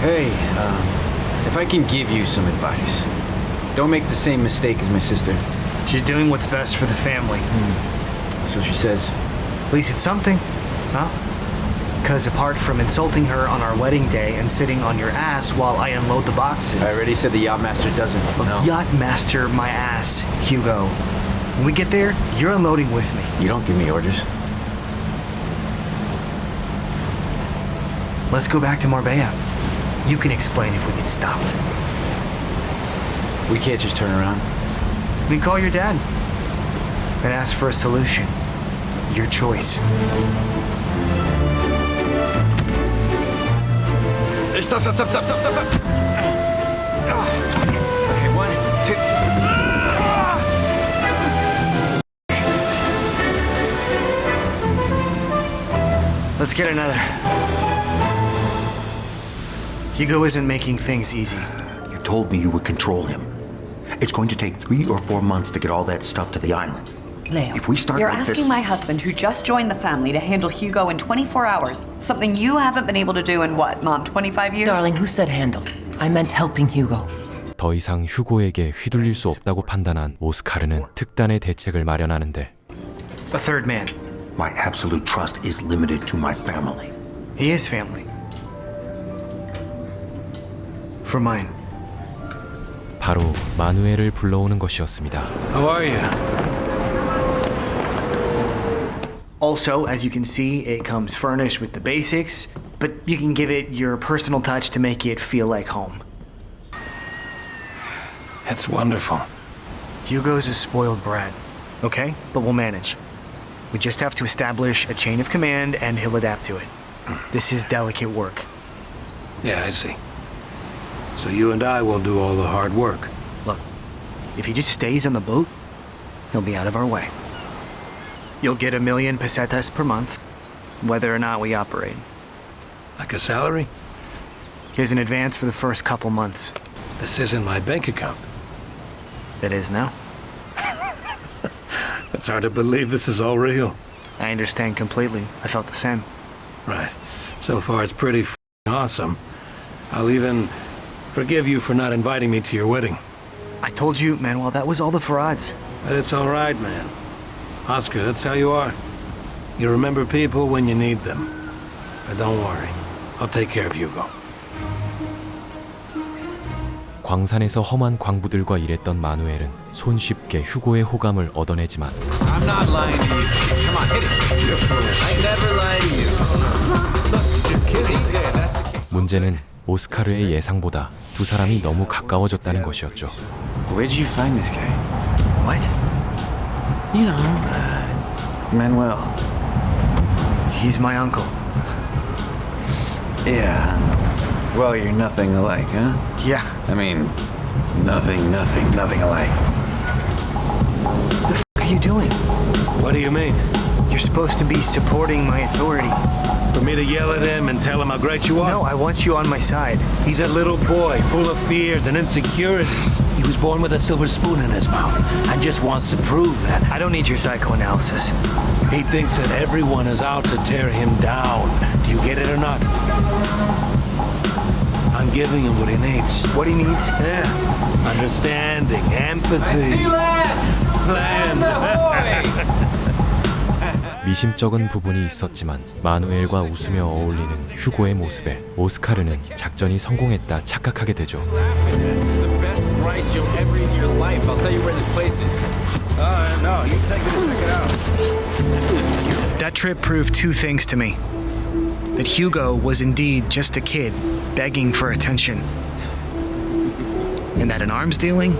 Hey, if I can give you some advice, don't make the same mistake as my sister. She's doing what's best for the family. So she says. At least it's something, huh? Because apart from insulting her on our wedding day and sitting on your ass while I unload the boxes... I already said the yacht master doesn't. No. Yacht master my ass, Hugo. When we get there, you're unloading with me. You don't give me orders. Let's go back to Marbella. You can explain if we get stopped. We can't just turn around. We call your dad and ask for a solution. Your choice. Hey, stop. Okay, 1, 2. Let's get another. Hugo isn't making things easy. You told me you would control him. It's going to take 3 or 4 months to get all that stuff to the island. Leo, If we start you're like asking this... my husband, who just joined the family, to handle Hugo in 24 hours. Something you haven't been able to do in what, Mom, 25 years? Darling, who said handle? I meant helping Hugo. 더 이상 휴고에게 휘둘릴 수 없다고 판단한 오스카르는 특단의 대책을 마련하는데 A third man. My absolute trust is limited to my family. He is family. For mine. 바로 마누엘을 불러오는 것이었습니다. How are you? Also, as you can see, it comes furnished with the basics, but you can give it your personal touch to make it feel like home. That's wonderful. Hugo's a spoiled brat, okay? But we'll manage. We just have to establish a chain of command and he'll adapt to it. This is delicate work. Yeah, I see. So you and I will do all the hard work. Look, if he just stays on the boat, he'll be out of our way. You'll get 1 million pesetas per month, whether or not we operate. Like a salary? Here's an advance for the first couple months. This isn't my bank account. It is now. It's hard to believe this is all real. I understand completely. I felt the same. Right. So far, it's pretty awesome. I'll even forgive you for not inviting me to your wedding. I told you, Manuel, that was all the frauds. But it's all right, man. Oscar, that's how you are. You remember people when you need them. But don't worry. I'll take care of Hugo. 광산에서 험한 광부들과 일했던 마누엘은 손쉽게 휴고의 호감을 얻어내지만 I'm not lying to you. Come on, hit it. You're foolish. I never lie to you. Look, you're kidding. Yeah, that's the case. 문제는 오스카르의 예상보다 두 사람이 너무 가까워졌다는 것이었죠. Where'd you find this guy? What? You know, Manuel. He's my uncle. Yeah. Well, you're nothing alike, huh? Yeah. I mean, nothing alike. What the f*** are you doing? What do you mean? You're supposed to be supporting my authority. For me to yell at him and tell him how great you are? No, I want you on my side. He's a little boy full of fears and insecurities. He was born with a silver spoon in his mouth and just wants to prove that. I don't need your psychoanalysis. He thinks that everyone is out to tear him down. Do you get it or not? I'm giving him what he needs. What he needs? Yeah. Understanding, empathy. Land. 미심쩍은 부분이 있었지만 마누엘과 웃으며 어울리는 휴고의 모습에 오스카르는 작전이 성공했다 착각하게 되죠. It's the best rice you'll ever eat in your life. I'll tell you where this place is. No, you take it and check it out. That trip proved two things to me. That Hugo was indeed just a kid begging for attention. And that in arms dealing,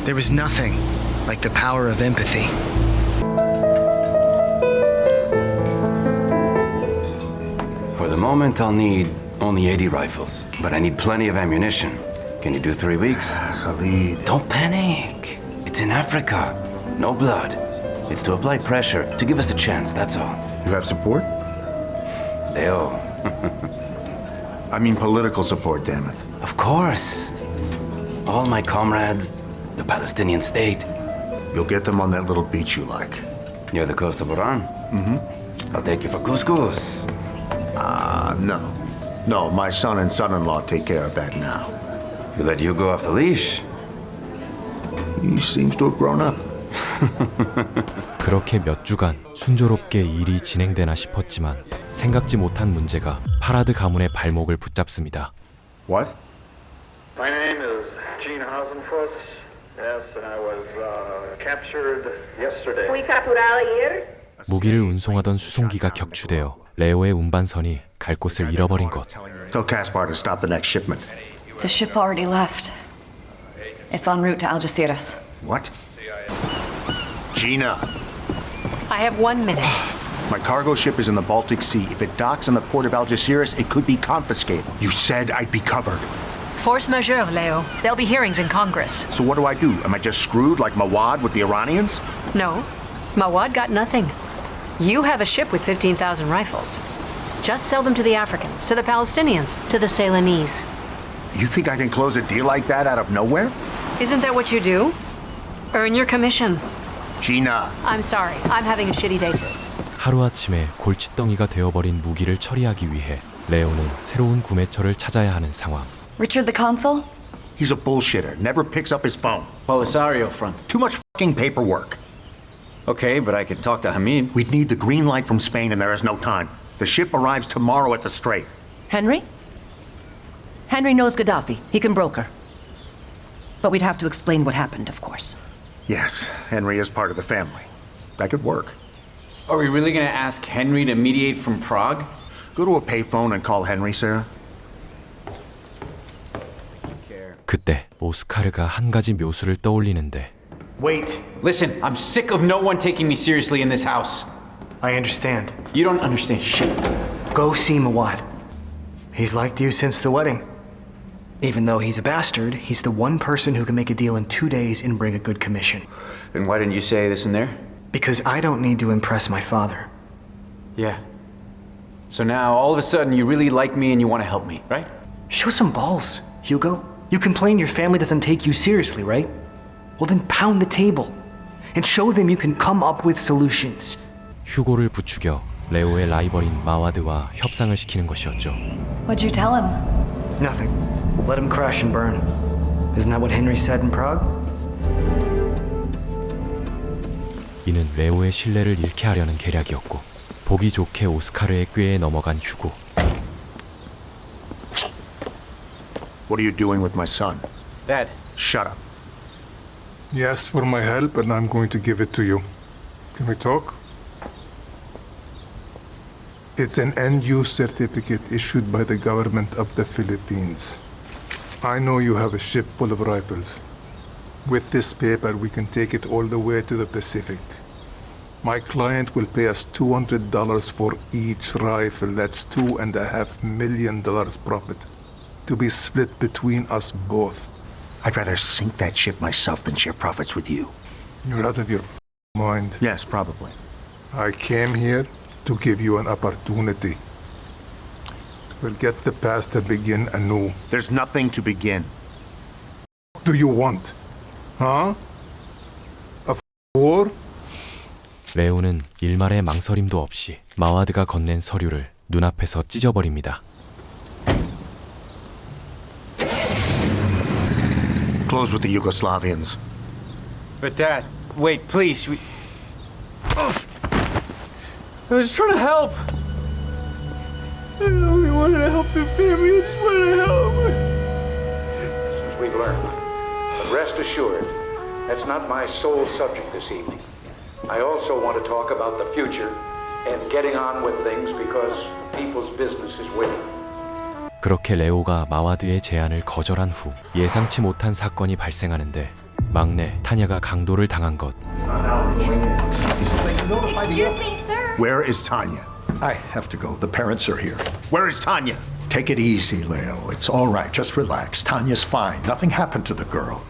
there was nothing like the power of empathy. For the moment, I'll need only 80 rifles, but I need plenty of ammunition. Can you do 3 weeks? Khalid. Don't panic. It's in Africa. No blood. It's to apply pressure, to give us a chance, that's all. You have support? Leo. I mean political support, damn it. Of course. All my comrades, the Palestinian state. You'll get them on that little beach you like. Near the coast of Iran? Mm-hmm. I'll take you for couscous. No. No, my son and son-in-law take care of that now. You let you go off the leash? He seems to have grown up. 그렇게 몇 주간 순조롭게 일이 진행되나 싶었지만 생각지 못한 문제가 파라드 가문의 발목을 붙잡습니다. What? My name is Gene Hasenfuss. Yes, and I was captured yesterday. Fui capturado ayer. 무기를 운송하던 수송기가 격추되어 레오의 운반선이 갈 곳을 잃어버린 것. Tell Caspar to stop the next shipment. The ship already left. It's en route to Algeciras. What? Gina, I have 1 minute. my cargo ship is in the Baltic Sea. If it docks in the port of Algeciras, it could be confiscated. You said I'd be covered. Force majeure, Leo. There'll be hearings in Congress. So what do I do? Am I just screwed like Mawad with the Iranians? No. Mawad got nothing. You have a ship with 15,000 rifles. Just sell them to the Africans, to the Palestinians, to the Ceylonese. You think I can close a deal like that out of nowhere? Isn't that what you do? Earn your commission. Gina. I'm sorry. I'm having a shitty day too. 하루아침에 골칫덩이가 되어버린 무기를 처리하기 위해 레오는 새로운 구매처를 찾아야 하는 상황. Richard the consul? He's a bullshitter. Never picks up his phone. Polisario front. Too much fucking paperwork. Okay, but I could talk to Hamid. We'd need the green light from Spain and there is no time. The ship arrives tomorrow at the Strait. Henry? Henry knows Gaddafi. He can broker. But we'd have to explain what happened, of course. Yes, Henry is part of the family. That could work. Are we really gonna ask Henry to mediate from Prague? Go to a payphone and call Henry, Sarah. 그때 오스카르가 한 가지 묘수를 떠올리는데 Wait. Listen, I'm sick of no one taking me seriously in this house. I understand. You don't understand shit. Go see Mawad. He's liked you since the wedding. Even though he's a bastard, he's the one person who can make a deal in 2 days and bring a good commission. Then why didn't you say this in there? Because I don't need to impress my father. Yeah. So now, all of a sudden, you really like me and you want to help me, right? Show some balls, Hugo. You complain your family doesn't take you seriously, right? Well then pound the table and show them you can come up with solutions. 휴고를 부추겨 레오의 라이벌인 마와드와 협상을 시키는 것이었죠. What'd you tell him? Nothing. Let him crash and burn. Isn't that what Henry said in Prague? 이는 레오의 신뢰를 잃게 하려는 계략이었고 보기 좋게 오스카르의 꾀에 넘어간 휴고. What are you doing with my son? Dad. Shut up. He asked for my help, and I'm going to give it to you. Can we talk? It's an end-use certificate issued by the government of the Philippines. I know you have a ship full of rifles. With this paper, we can take it all the way to the Pacific. My client will pay us $200 for each rifle. That's $2.5 million profit, to be split between us both. I'd rather sink that ship myself than share profits with you. You're out of your mind. Yes, probably. I came here to give you an opportunity. We'll get the past to begin anew. There's nothing to begin. What do you want? Huh? A war? 레오는 일말의 망설임도 없이 마와드가 건넨 서류를 눈앞에서 찢어버립니다. Close with the Yugoslavians. But Dad, wait, please. I was trying to help. I only wanted to help the family. I just wanted to help. Since we've learned. But rest assured, that's not my sole subject this evening. I also want to talk about the future and getting on with things because people's business is winning. 그렇게 레오가 마와드의 제안을 거절한 후 예상치 못한 사건이 발생하는데 막내 타냐가 강도를 당한 것. Excuse me, sir. Where is Tanya? I have to go. The parents are here. Where is Tanya? Take it easy, Leo. It's all right. Just relax. Tanya's fine. Nothing happened to the girl.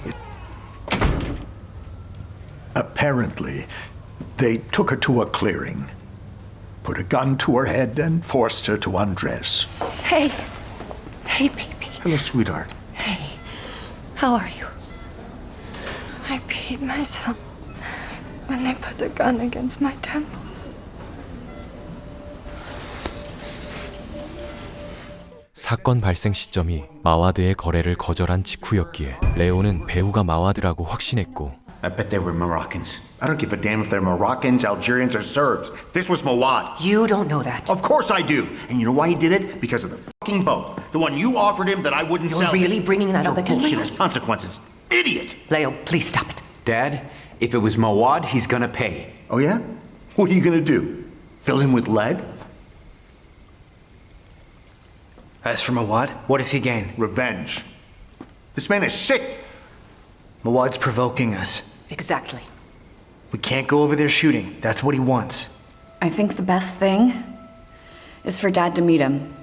Apparently, they took her to a clearing, put a gun to her head, and forced her to undress. Hey. Hey, baby. Hello, sweetheart. Hey. How are you? I peed myself when they put the gun against my temple. 사건 발생 시점이 마와드의 거래를 거절한 직후였기에 레오는 배우가 마와드라고 확신했고 I bet they were Moroccans. I don't give a damn if they're Moroccans, Algerians, or Serbs. This was Mawad. You don't know that. Of course I do. And you know why he did it? Because of the fucking boat. The one you offered him that I wouldn't You're sell. really bringing that Your up again, bullshit Leo? has consequences. Idiot! Leo, please stop it. Dad, if it was Mawad, he's gonna pay. Oh, yeah? What are you gonna do? Fill him with lead? As for Mawad, what does he gain? Revenge. This man is sick. Mawad's provoking us. Exactly. We can't go over there shooting. That's what he wants. I think the best thing is for Dad to meet him.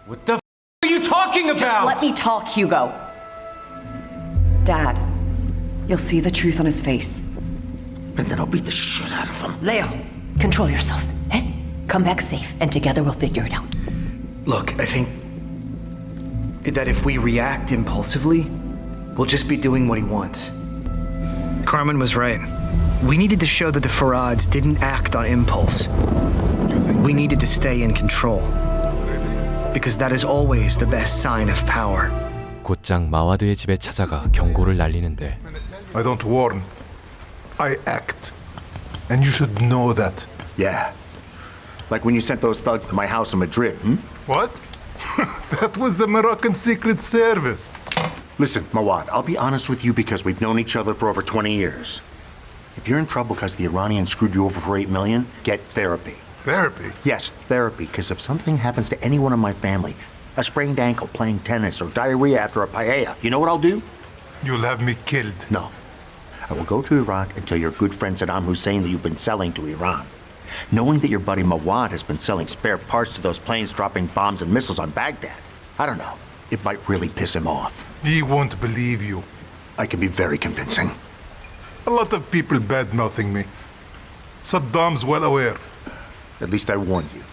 What the f are you talking about? Just let me talk, Hugo. Dad, you'll see the truth on his face. But then I'll beat the shit out of him. Leo, control yourself. Eh? Come back safe, and together we'll figure it out. Look, I think that if we react impulsively, we'll just be doing what he wants. Carmen was right. We needed to show that the Farads didn't act on impulse. We needed to stay in control. Because that is always the best sign of power. 곧장 마와드의 집에 찾아가 경고를 날리는데 I don't warn. I act. And you should know that. Yeah. Like when you sent those thugs to my house in Madrid, hmm? What? That was the Moroccan Secret Service. Listen, Mawad, I'll be honest with you because we've known each other for over 20 years. If you're in trouble because the Iranians screwed you over for $8 million, get therapy. Therapy? Yes, therapy, because if something happens to anyone in my family, a sprained ankle playing tennis or diarrhea after a paella, you know what I'll do? You'll have me killed. No. I will go to Iraq and tell your good friend Saddam Hussein that you've been selling to Iran. Knowing that your buddy Mawad has been selling spare parts to those planes dropping bombs and missiles on Baghdad, I don't know. It might really piss him off. He won't believe you. I can be very convincing. A lot of people bad-mouthing me. Saddam's well aware. At least I warned you.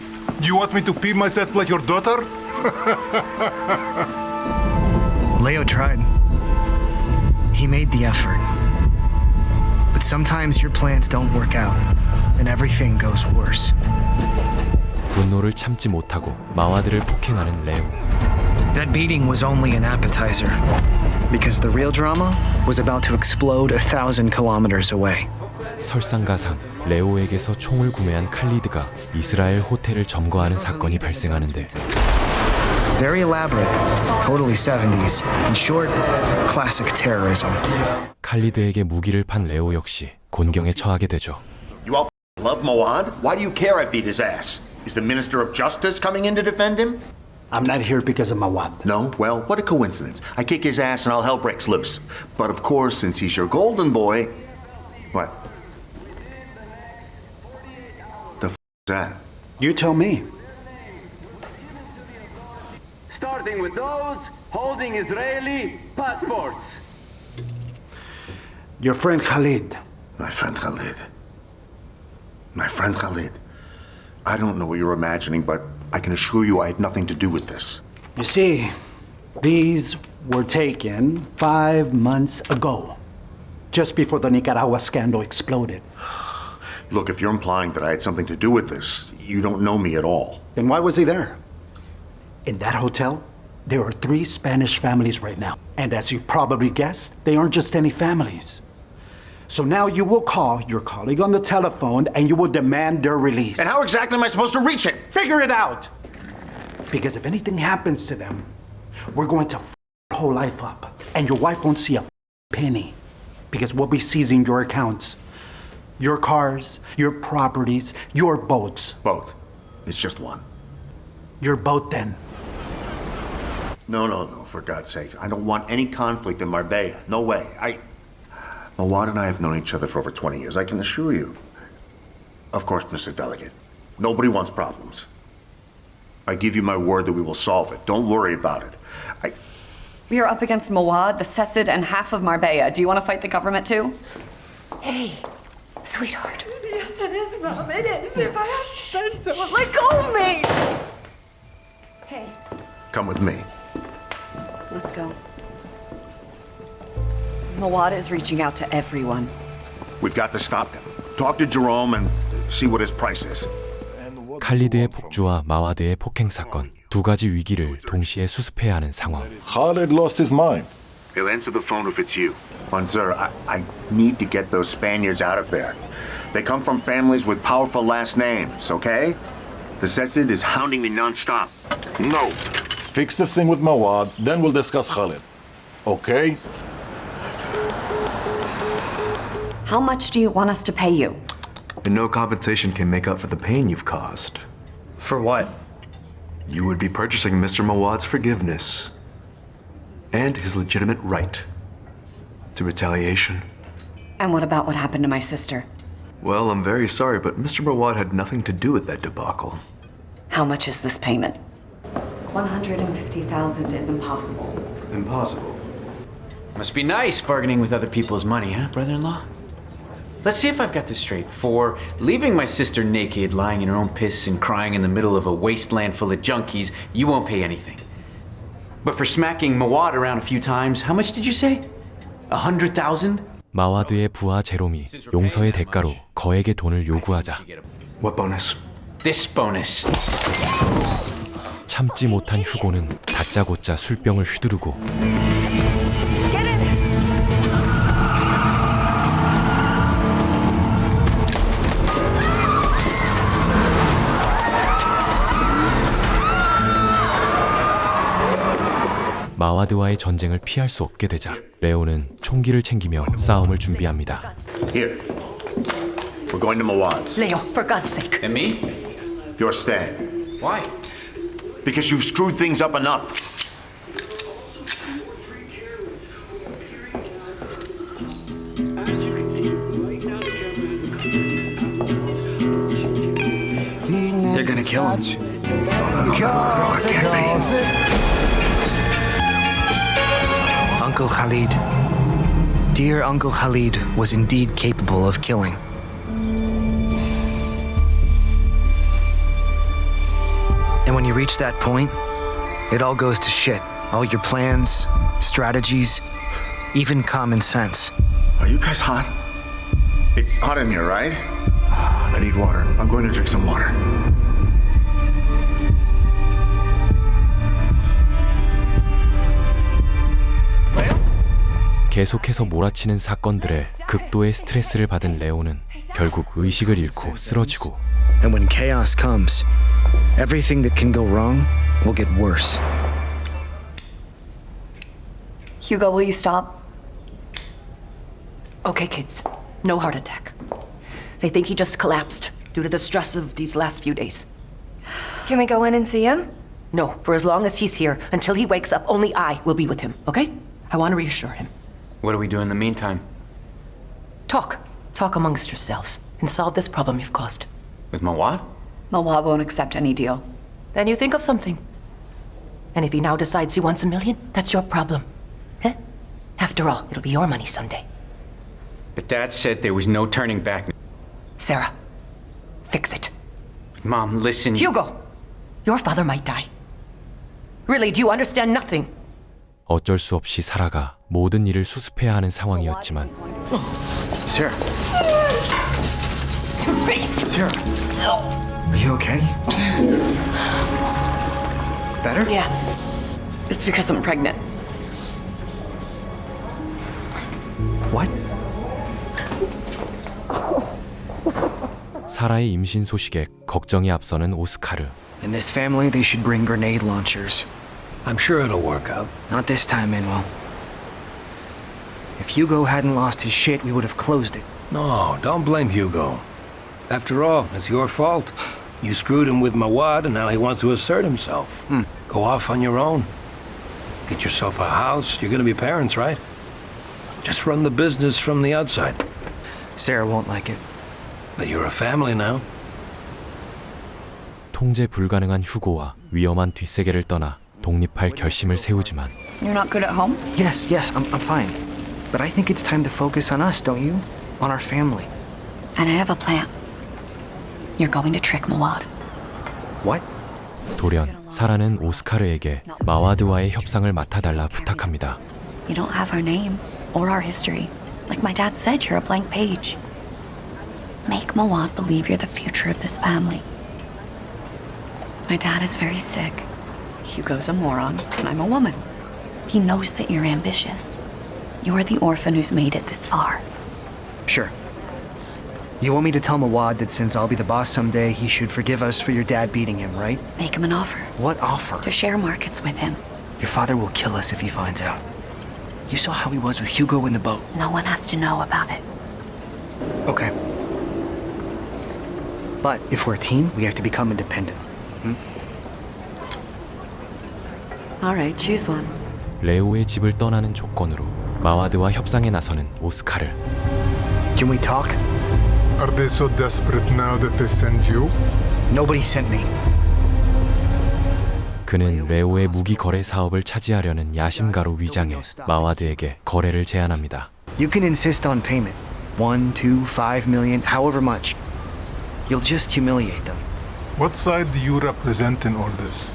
You want me to pee myself like your daughter? Leo tried. He made the effort. But sometimes your plans don't work out, and everything goes worse. 분노를 참지 못하고 마와드를 폭행하는 레오. That beating was only an appetizer, because the real drama was about to explode 1,000 kilometers away. 설상가상 레오에게서 총을 구매한 칼리드가 이스라엘 호텔을 점거하는 사건이 발생하는데 Very elaborate, totally 70s. In short, classic terrorism. 칼리드에게 무기를 판 레오 역시 곤경에 처하게 되죠. You all love Mawad? Why do you care I beat his ass? Is the Minister of Justice coming in to defend him? I'm not here because of Mawad. No? Well, what a coincidence. I kick his ass and all hell breaks loose. But of course, since he's your golden boy... What? The f*** is that? You tell me. Starting with those holding Israeli passports. Your friend Khalid. My friend Khalid. My friend Khalid. I don't know what you're imagining, but I can assure you I had nothing to do with this. You see, these were taken 5 months ago, just before the Nicaragua scandal exploded. Look, if you're implying that I had something to do with this, you don't know me at all. Then why was he there? In that hotel, there are 3 Spanish families right now. And as you probably guessed, they aren't just any families. So now you will call your colleague on the telephone and you will demand their release. And how exactly am I supposed to reach him? Figure it out! Because if anything happens to them, we're going to f your whole life up. And your wife won't see a penny. Because we'll be seizing your accounts. Your cars, your properties, your boats. Both. It's just one. Your boat then. No, for God's sake. I don't want any conflict in Marbella. No way. Mawad and I have known each other for over 20 years, I can assure you. Of course, Mr. Delegate. Nobody wants problems. I give you my word that we will solve it. Don't worry about it. We are up against Mawad, the Cecid, and half of Marbella. Do you want to fight the government too? Hey, sweetheart. Yes, it is, Mom. It is. If I had done someone, let go of me. Hey. Come with me. Let's go. Mawad is reaching out to everyone. We've got to stop him. Talk to Jerome and see what his price is. 칼리드의 폭주와 마와드의 폭행 사건, 두 가지 위기를 동시에 수습해야 하는 상황. Khalid lost his mind. He'll answer the phone if it's you. Mansour, I need to get those Spaniards out of there. They come from families with powerful last names, okay? The Cecid is hounding me non-stop. No. Fix the thing with Mawad, then we'll discuss Khalid. Okay? How much do you want us to pay you? And no compensation can make up for the pain you've caused. For what? You would be purchasing Mr. Mawad's forgiveness and his legitimate right to retaliation. And what about what happened to my sister? Well, I'm very sorry, but Mr. Mawad had nothing to do with that debacle. How much is this payment? 150,000 is impossible. Impossible. Must be nice bargaining with other people's money, huh, brother-in-law? Let's see if I've got this straight. For leaving my sister naked, lying in her own piss and crying in the middle of a wasteland full of junkies, you won't pay anything. But for smacking Mawad around a few times, how much did you say? 100,000? 마와드의 부하 제롬이 용서의 대가로 거액의 돈을 요구하자. What bonus? This bonus. 참지 못한 휴고는 다짜고짜 술병을 휘두르고 마와드와의 전쟁을 피할 수 없게 되자 레오는 총기를 챙기며 싸움을 준비합니다. Here. We're going to Mawad's. Leo, for God's sake. And me? You're staying. Why? Because you've screwed things up enough. They're gonna kill him. Uncle Khalid. Dear Uncle Khalid was indeed capable of killing. And when you reach that point, it all goes to shit. All your plans, strategies, even common sense. Are you guys hot? It's hot in here, right? I need water. I'm going to drink some water. 계속해서 몰아치는 사건들에 극도의 스트레스를 받은 레오는 결국 의식을 잃고 쓰러지고 And when chaos comes, everything that can go wrong will get worse. Hugo, will you stop? Okay, kids. No heart attack. They think he just collapsed due to the stress of these last few days. Can we go in and see him? No, for as long as he's here, until he wakes up, only I will be with him, okay? I want to reassure him. What do we do in the meantime? Talk. Talk amongst yourselves and solve this problem you've caused. With Mawad? Mawad won't accept any deal. Then you think of something. And if he now decides he wants $1 million, that's your problem. Eh? After all, it'll be your money someday. But Dad said there was no turning back. Sarah, fix it. Mom, listen. Hugo! Your father might die. Really, do you understand nothing? 어쩔 수 없이 사라가 모든 일을 수습해야 하는 상황이었지만 Sarah. Sarah. Are you okay? Better? Yeah. It's because I'm pregnant. What? 사라의 임신 소식에 걱정이 앞서는 오스카르. In this family, they should bring grenade launchers. I'm sure it'll work out. Not this time, Manuel. If Hugo hadn't lost his shit, we would have closed it. No, don't blame Hugo. After all, it's your fault. You screwed him with Mawad, and now he wants to assert himself. Go off on your own. Get yourself a house. You're gonna be parents, right? Just run the business from the outside. Sarah won't like it. But you're a family now. 통제 불가능한 휴고와 위험한 뒷세계를 떠나 독립할 결심을 세우지만 You're not good at home? Yes, I'm fine. But I think it's time to focus on us, don't you? On our family. And I have a plan. You're going to trick Mawad. What? 돌연 사라는 오스카르에게 마와드와의 협상을 맡아달라 부탁합니다. You don't have our name or our history. Like my dad said, you're a blank page. Make Mawad believe you're the future of this family. My dad is very sick. Hugo's a moron, and I'm a woman. He knows that you're ambitious. You're the orphan who's made it this far. Sure. You want me to tell Mawad that since I'll be the boss someday, he should forgive us for your dad beating him, right? Make him an offer. What offer? To share markets with him. Your father will kill us if he finds out. You saw how he was with Hugo in the boat. No one has to know about it. Okay. But if we're a team, we have to become independent. All right, choose one. 레오의 집을 떠나는 조건으로 마와드와 협상에 나서는 오스카르. Can we talk? Are they so desperate now that they send you? Nobody sent me. 그는 레오의 무기 거래 사업을 차지하려는 야심가로 위장해 마와드에게 거래를 제안합니다. You can insist on payment. 1, 2, 5 million, however much. You'll just humiliate them. What side do you represent in all this?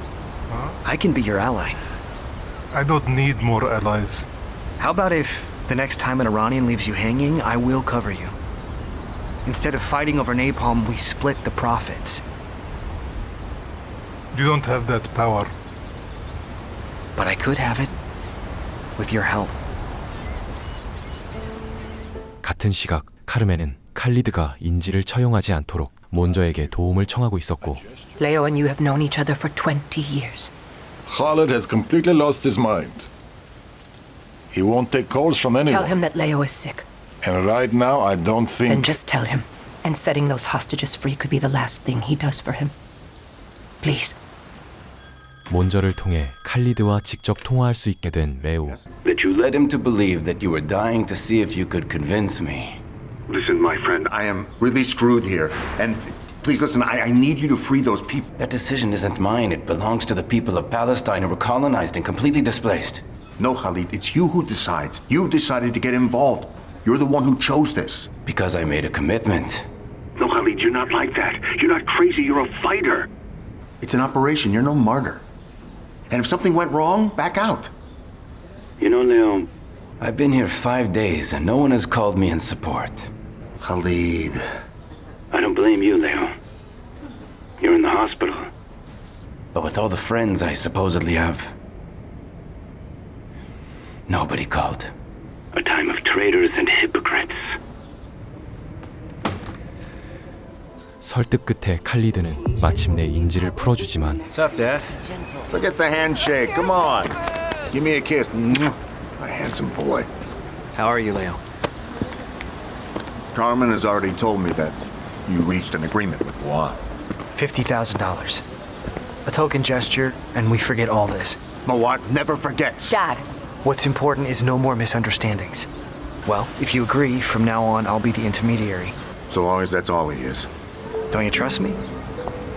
I can be your ally. I don't need more allies. How about if the next time an Iranian leaves you hanging, I will cover you. Instead of fighting over napalm, we split the profits. You don't have that power. But I could have it. With your help. 같은 시각 카르멘은 칼리드가 인지를 처형하지 않도록 몬저에게 도움을 청하고 있었고 Leo and you have known each other for 20 years. Khalid has completely lost his mind. He won't take calls from anyone. Tell him that Leo is sick. And right now, I don't think... Then just tell him. And setting those hostages free could be the last thing he does for him. Please. 몬저를 통해 칼리드와 직접 통화할 수 있게 된 레오. That you led him to believe that you were dying to see if you could convince me. Listen, my friend, I am really screwed here. And please listen, I need you to free those people. That decision isn't mine. It belongs to the people of Palestine who were colonized and completely displaced. No, Khalid, it's you who decides. You decided to get involved. You're the one who chose this. Because I made a commitment. No, Khalid, you're not like that. You're not crazy, you're a fighter. It's an operation, you're no martyr. And if something went wrong, back out. You know, Leo, I've been here 5 days and no one has called me in support. Khalid. I don't blame you, Leo. You're in the hospital. But with all the friends I supposedly have, nobody called. A time of traitors and hypocrites. 설득 끝에 칼리드는 마침내 인지를 풀어주지만 What's up, Dad? Forget the handshake, come on. Give me a kiss. My handsome boy. How are you, Leo? Carmen has already told me that you reached an agreement with Juan. $50,000. A token gesture, and we forget all this. Mawad never forgets. Dad. What's important is no more misunderstandings. Well, if you agree, from now on, I'll be the intermediary. So long as that's all he is. Don't you trust me?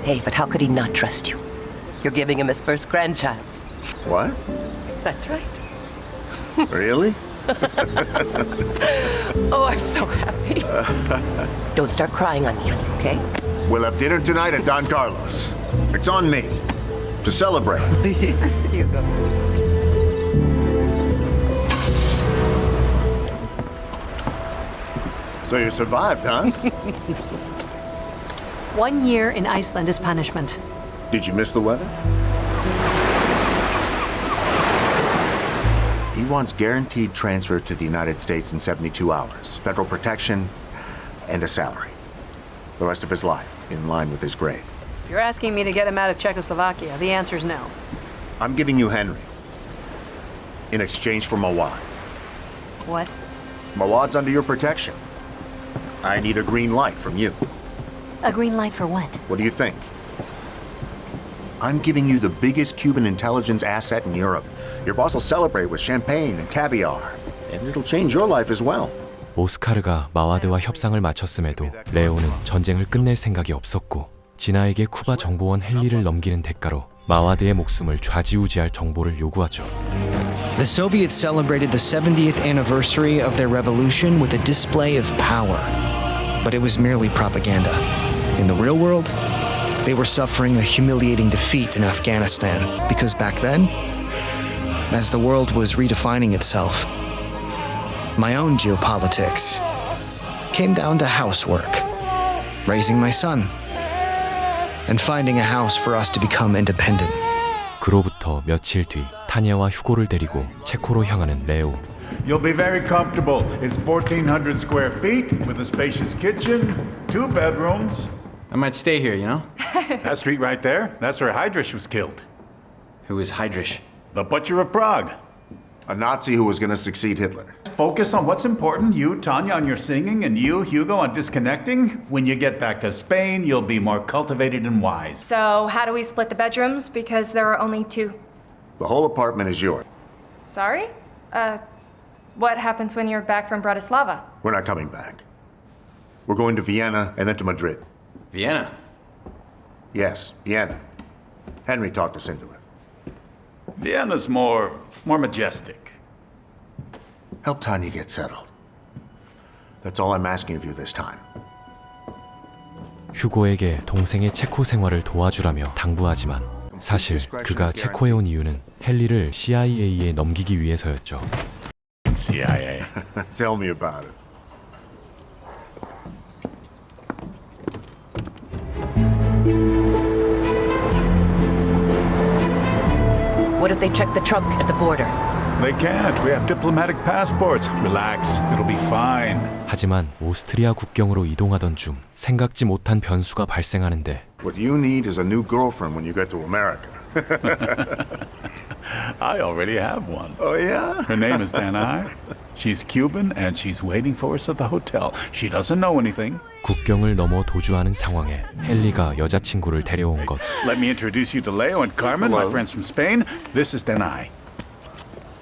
Hey, but how could he not trust you? You're giving him his first grandchild. What? That's right. Really? Oh, I'm so happy. Don't start crying on me, honey, okay? We'll have dinner tonight at Don Carlos. It's on me. To celebrate. Here you go. So you survived, huh? 1 year in Iceland is punishment. Did you miss the weather? He wants guaranteed transfer to the United States in 72 hours, federal protection, and a salary. The rest of his life, in line with his grade. If you're asking me to get him out of Czechoslovakia, the answer's no. I'm giving you Henry. In exchange for Mawad. What? Mawad's under your protection. I need a green light from you. A green light for what? What do you think? I'm giving you the biggest Cuban intelligence asset in Europe. Your boss will celebrate with champagne and caviar. And it'll change your life as well. 오스카르가 마와드와 협상을 마쳤음에도 레오는 전쟁을 끝낼 생각이 없었고 지나에게 쿠바 정보원 헨리를 넘기는 대가로 마와드의 목숨을 좌지우지할 정보를 요구하죠. The Soviets celebrated the 70th anniversary of their revolution with a display of power. But it was merely propaganda. In the real world, they were suffering a humiliating defeat in Afghanistan because back then, as the world was redefining itself, my own geopolitics came down to housework, raising my son, and finding a house for us to become independent. 그로부터 며칠 뒤 타냐와 휴고를 데리고 체코로 향하는 레오. You'll be very comfortable. It's 1,400 square feet with a spacious kitchen, 2 bedrooms. I might stay here, you know? That street right there, that's where Heydrich was killed. Who is Heydrich? The Butcher of Prague. A Nazi who was going to succeed Hitler. Focus on what's important. You, Tanya, on your singing, and you, Hugo, on disconnecting. When you get back to Spain, you'll be more cultivated and wise. So, how do we split the bedrooms? Because there are only 2. The whole apartment is yours. Sorry? What happens when you're back from Bratislava? We're not coming back. We're going to Vienna and then to Madrid. Vienna? Yes, Vienna. Henry talked us into it. Vienna's more majestic. Help Tanya get settled. That's all I'm asking of you this time. 휴고에게 동생의 체코 생활을 도와주라며 당부하지만 사실 그가 체코에 온 이유는 헨리를 CIA에 넘기기 위해서였죠. CIA. Tell me about it. What if they check the trunk at the border? They can't. We have diplomatic passports. Relax. It'll be fine. 하지만 오스트리아 국경으로 이동하던 중 생각지 못한 변수가 발생하는데 What you need is a new girlfriend when you get to America. I already have one. Oh, yeah? Her name is Danai. She's Cuban and she's waiting for us at the hotel. She doesn't know anything. 국경을 넘어 도주하는 상황에 헨리가 여자친구를 데려온 것. Let me introduce you to Leo and Carmen, my Hello. friends from Spain. This is Danai.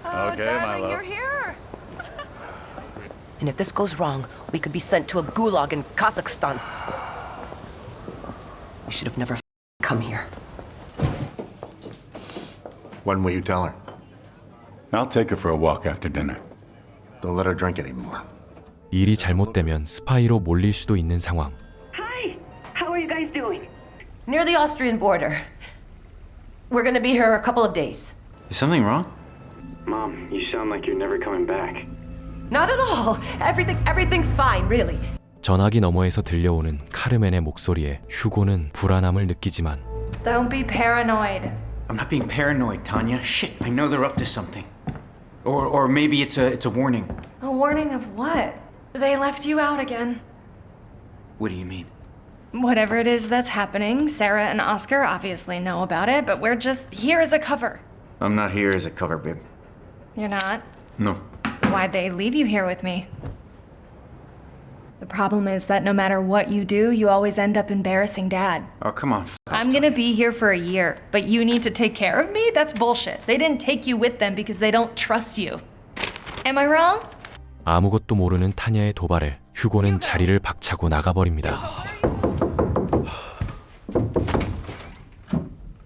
Okay, my love. You're here. And if this goes wrong, we could be sent to a gulag in Kazakhstan. You should have never come here. When will you tell her? I'll take her for a walk after dinner. Don't let her drink anymore. 일이 잘못되면 스파이로 몰릴 수도 있는 상황. Hi. How are you guys doing? Near the Austrian border. We're gonna be here a couple of days. Is something wrong? Mom, you sound like you're never coming back. Not at all. Everything's fine, really. 전화기 너머에서 들려오는 카르멘의 목소리에 휴고는 불안함을 느끼지만 Don't be paranoid. I'm not being paranoid, Tanya. Shit, I know they're up to something. Or maybe it's a warning. A warning of what? They left you out again. What do you mean? Whatever it is that's happening, Sarah and Oscar obviously know about it, but we're just here as a cover. I'm not here as a cover, babe. You're not? No. Why'd they leave you here with me? The problem is that no matter what you do, you always end up embarrassing Dad. Oh, come on. I'm gonna be here for a year, but you need to take care of me? That's bullshit. They didn't take you with them because they don't trust you. Am I wrong? 아무것도 모르는 타냐의 도발에 휴고는 자리를 박차고 나가버립니다.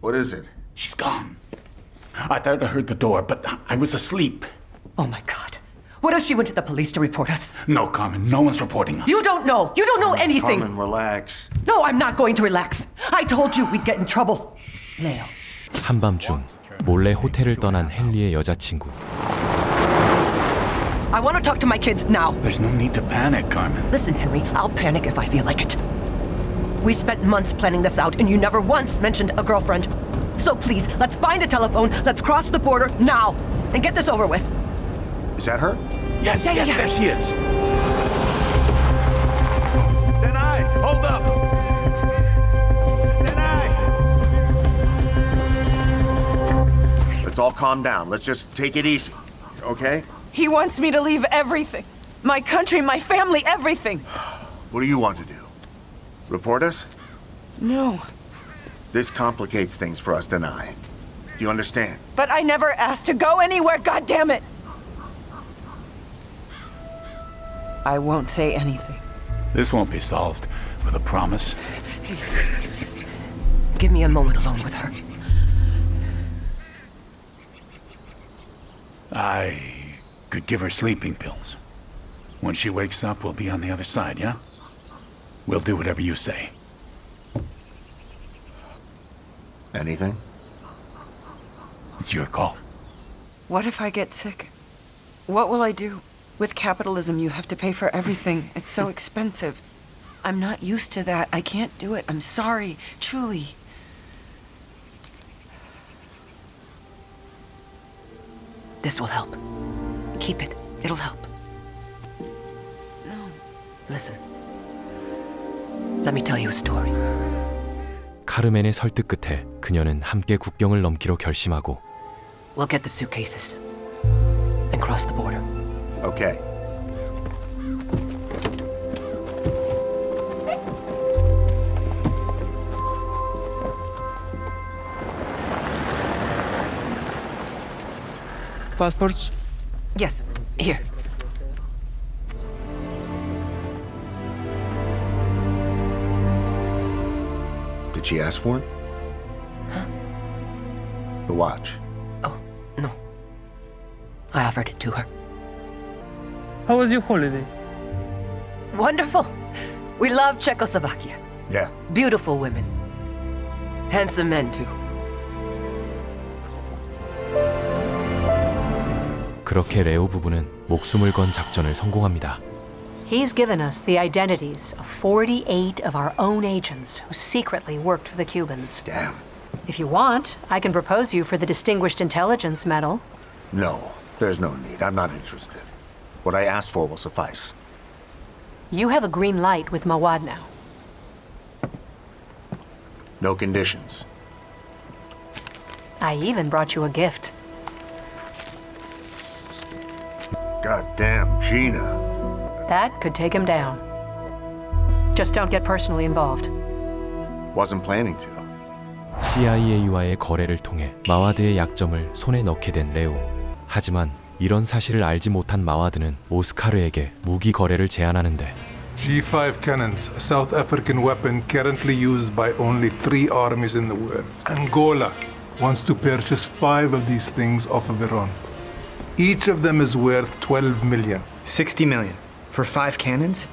What is it? She's gone. I thought I heard the door, but I was asleep. Oh my God. What if she went to the police to report us? No, Carmen, no one's reporting us. You don't know. You don't know anything. Carmen, relax. No, I'm not going to relax. I told you we'd get in trouble. Leo. 한밤중 몰래 호텔을 떠난 헨리의 여자친구. I want to talk to my kids now. There's no need to panic, Carmen. Listen, Henry, I'll panic if I feel like it. We spent months planning this out, and you never once mentioned a girlfriend. So please, let's find a telephone, let's cross the border now, and get this over with. Is that her? Yes, there she is. Danai, hold up. Danai. Let's all calm down. Let's just take it easy, okay? He wants me to leave everything. My country, my family, everything. What do you want to do? Report us? No, This complicates things for us, Danai. Do you understand? but I never asked to go anywhere, God damn it! I won't say anything. This won't be solved with a promise. Give me a moment alone with her. I could give her sleeping pills. When she wakes up, we'll be on the other side, yeah? We'll do whatever you say. Anything? It's your call. What if I get sick? What will I do? With capitalism, you have to pay for everything. It's so expensive. I'm not used to that. I can't do it. I'm sorry, truly. This will help. Keep it. It'll help. No. Listen. Let me tell you a story. 카르멘의 설득 끝에 그녀는 함께 국경을 넘기로 결심하고 We'll get the suitcases and cross the border. Okay. Passports? Yes, here. Did she ask for it? Huh? The watch. Oh, no. I offered it to her. How was your holiday? Wonderful. We love Czechoslovakia. Yeah. Beautiful women. Handsome men, too. 그렇게 레오 부부는 목숨을 건 작전을 성공합니다. He's given us the identities of 48 of our own agents who secretly worked for the Cubans. Damn. If you want, I can propose you for the Distinguished Intelligence Medal. No, there's no need. I'm not interested. What I asked for will suffice. You have a green light with Mawad now. No conditions. I even brought you a gift. Goddamn Gina. That could take him down. Just don't get personally involved. Wasn't planning to. CIA와의 거래를 통해 마와드의 약점을 손에 넣게 된 레오. 하지만 이런 사실을 알지 못한 마와드는 오스카르에게 무기 거래를 제안하는데 G5 cannons, a South African weapon currently used by only 3 armies in the world. Angola wants to purchase 5 of these things off of Iran. Each of them is worth 12 million. 60 million. For 5 cannons?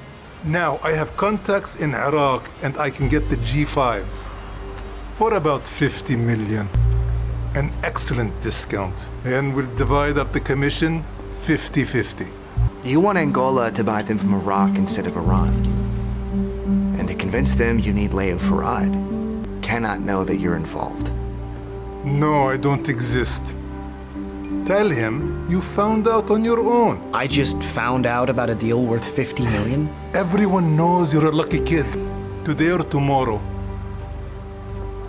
Now, I have contacts in Iraq and I can get the G5s for about 50 million. An excellent discount. And we'll divide up the commission 50-50. You want Angola to buy them from Iraq instead of Iran. And to convince them you need Leo Farad, cannot know that you're involved. No, I don't exist. Tell him you found out on your own. I just found out about a deal worth 50 million? Everyone knows you're a lucky kid. Today or tomorrow,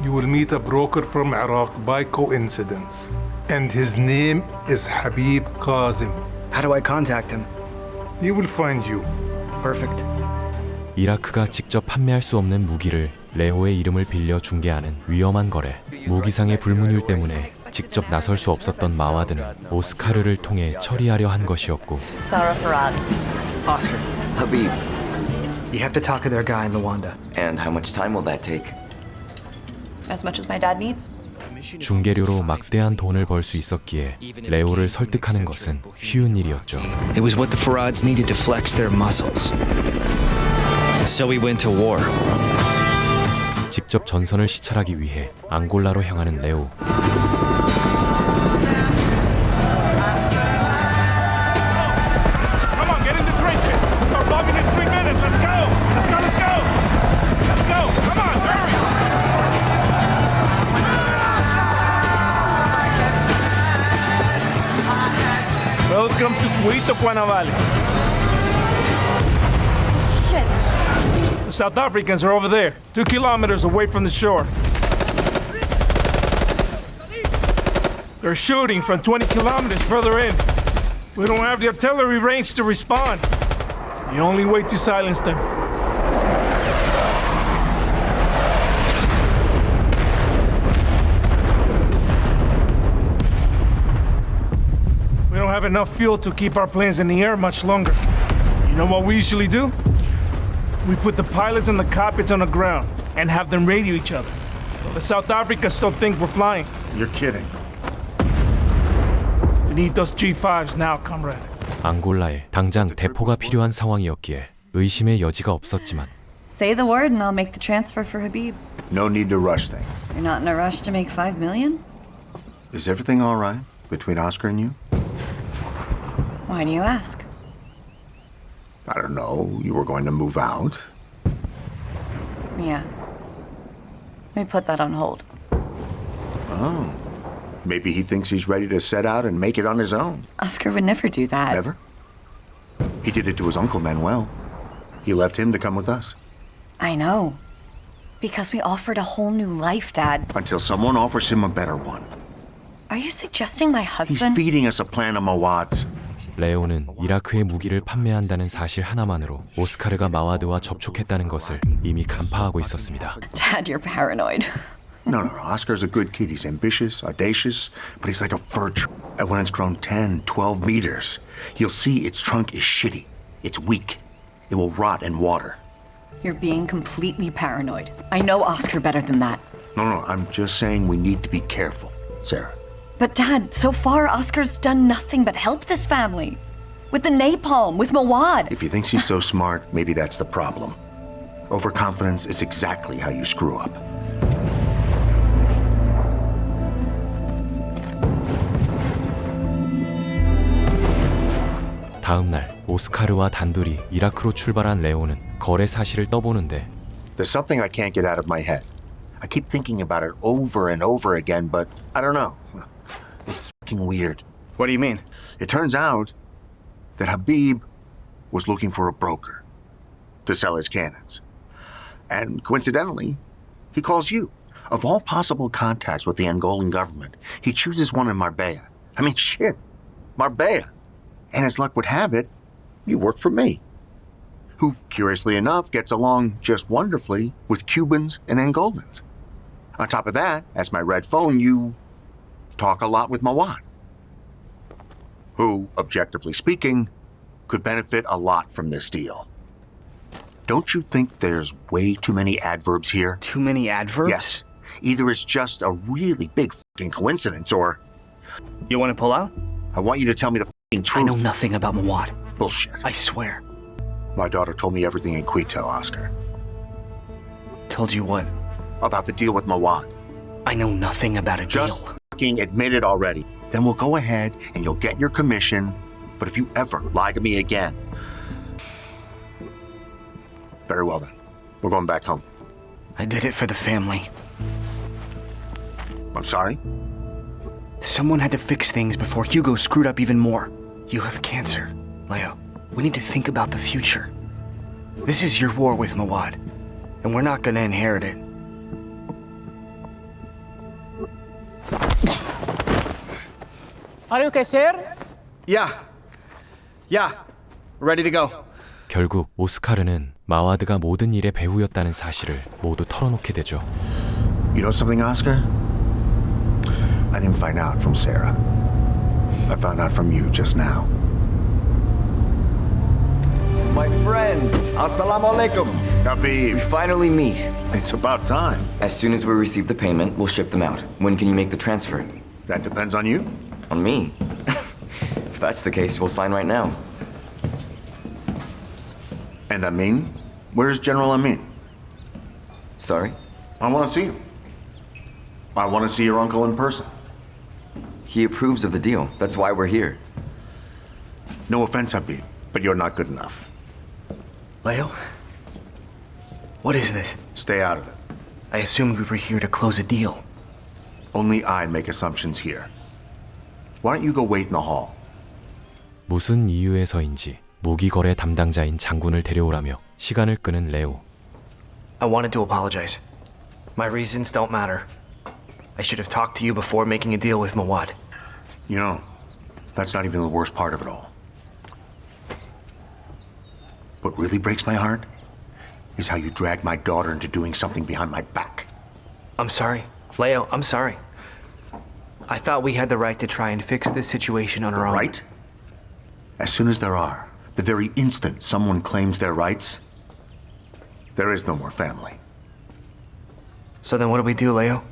you will meet a broker from Iraq by coincidence. And his name is Habib Qasim. How do I contact him? He will find you. Perfect. 이라크가 직접 판매할 수 없는 무기를 레오의 이름을 빌려 중개하는 위험한 거래. 무기상의 불문율 때문에 직접 나설 수 없었던 마와드는 오스카르를 통해 처리하려 한 것이었고 Sarah Farad. Oscar. Habib. You have to talk to their guy in Luanda. And how much time will that take? As much as my dad needs. 중개료로 막대한 돈을 벌 수 있었기에 레오를 설득하는 것은 쉬운 일이었죠. It was what the Farads needed to flex their muscles. So we went to war. 직접 전선을 시찰하기 위해 앙골라로 향하는 레오. Welcome to Cuito Cuanavale. Shit. The South Africans are over there, 2 kilometers away from the shore. They're shooting from 20 kilometers further in. We don't have the artillery range to respond. The only way to silence them. We don't have enough fuel to keep our planes in the air much longer. You know what we usually do? We put the pilots and the cockpits on the ground and have them radio each other. So the South Africans still think we're flying. You're kidding. We need those G5s now, comrade. 앙골라에 당장 대포가 필요한 상황이었기에 의심의 여지가 없었지만 Say the word and I'll make the transfer for Habib. No need to rush things. You're not in a rush to make 5 million? Is everything all right between Oscar and you? Why do you ask? I don't know. You were going to move out. Yeah. Let me put that on hold. Oh. Maybe he thinks he's ready to set out and make it on his own. Oscar would never do that. Never? He did it to his uncle Manuel. He left him to come with us. I know. Because we offered a whole new life, Dad. Until someone offers him a better one. Are you suggesting my He's husband? feeding us a plan of Mawad's. 레오는 이라크에 무기를 판매한다는 사실 하나만으로 오스카르가 마와드와 접촉했다는 것을 이미 간파하고 있었습니다. Dad, you're paranoid. No. Oscar's a good kid. He's ambitious, audacious, but he's like a fir tree. And when it's grown 10, 12 meters, you'll see its trunk is shitty. It's weak. It will rot in water. You're being completely paranoid. I know Oscar better than that. No. I'm just saying we need to be careful, Sarah. But Dad, so far Oscar's done nothing but help this family. With the napalm, with Mawad. If he thinks he's so smart, maybe that's the problem. Overconfidence is exactly how you screw up. 다음 날 오스카르와 단둘이 이라크로 출발한 레오는 거래 사실을 떠보는데 There's something I can't get out of my head. I keep thinking about it over and over again, but I don't know. It's fucking weird. What do you mean? It turns out that Habib was looking for a broker to sell his cannons. And coincidentally, he calls you. Of all possible contacts with the Angolan government, he chooses one in Marbella. I mean, shit. Marbella. And as luck would have it, you work for me, who, curiously enough, gets along just wonderfully with Cubans and Angolans. On top of that, as my red phone, you talk a lot with Mawad, who, objectively speaking, could benefit a lot from this deal. Don't you think there's way too many adverbs here? Too many adverbs? Yes. Either it's just a really big fucking coincidence, or... You want to pull out? I want you to tell me the fucking truth. I know nothing about Mawad. Bullshit. I swear. My daughter told me everything in Quito, Oscar. Told you what? About the deal with Mawad. I know nothing about a deal. Just fucking admit it already. Then we'll go ahead and you'll get your commission. But if you ever lie to me again... Very well then. We're going back home. I did it for the family. I'm sorry? Someone had to fix things before Hugo screwed up even more. You have cancer, Leo. We need to think about the future. This is your war with Mawad, and we're not gonna inherit it. Are you okay, sir? Yeah. Ready to go. 결국 오스카르는 마와드가 모든 일의 배후였다는 사실을 모두 털어놓게 되죠. You know something, Oscar? I didn't find out from Sarah. I found out from you just now. My friends, assalamu alaikum. Habib. We finally meet. It's about time. As soon as we receive the payment, we'll ship them out. When can you make the transfer? That depends on you. On me? If that's the case, we'll sign right now. And Amin? Where's General Amin? Sorry? I want to see him. I want to see your uncle in person. He approves of the deal. That's why we're here. No offense, Habib, but you're not good enough. Leo? What is this? Stay out of it. I assumed we were here to close a deal. Only I make assumptions here. Why don't you go wait in the hall? 무슨 이유에서인지 무기 거래 담당자인 장군을 데려오라며 시간을 끄는 레오. I wanted to apologize. My reasons don't matter. I should have talked to you before making a deal with Mawad. You know, that's not even the worst part of it all. What really breaks my heart is how you dragged my daughter into doing something behind my back. I'm sorry. Leo, I'm sorry. I thought we had the right to try and fix this situation on our own. Right? As soon as there are, the very instant someone claims their rights, there is no more family. So then what do we do, Leo?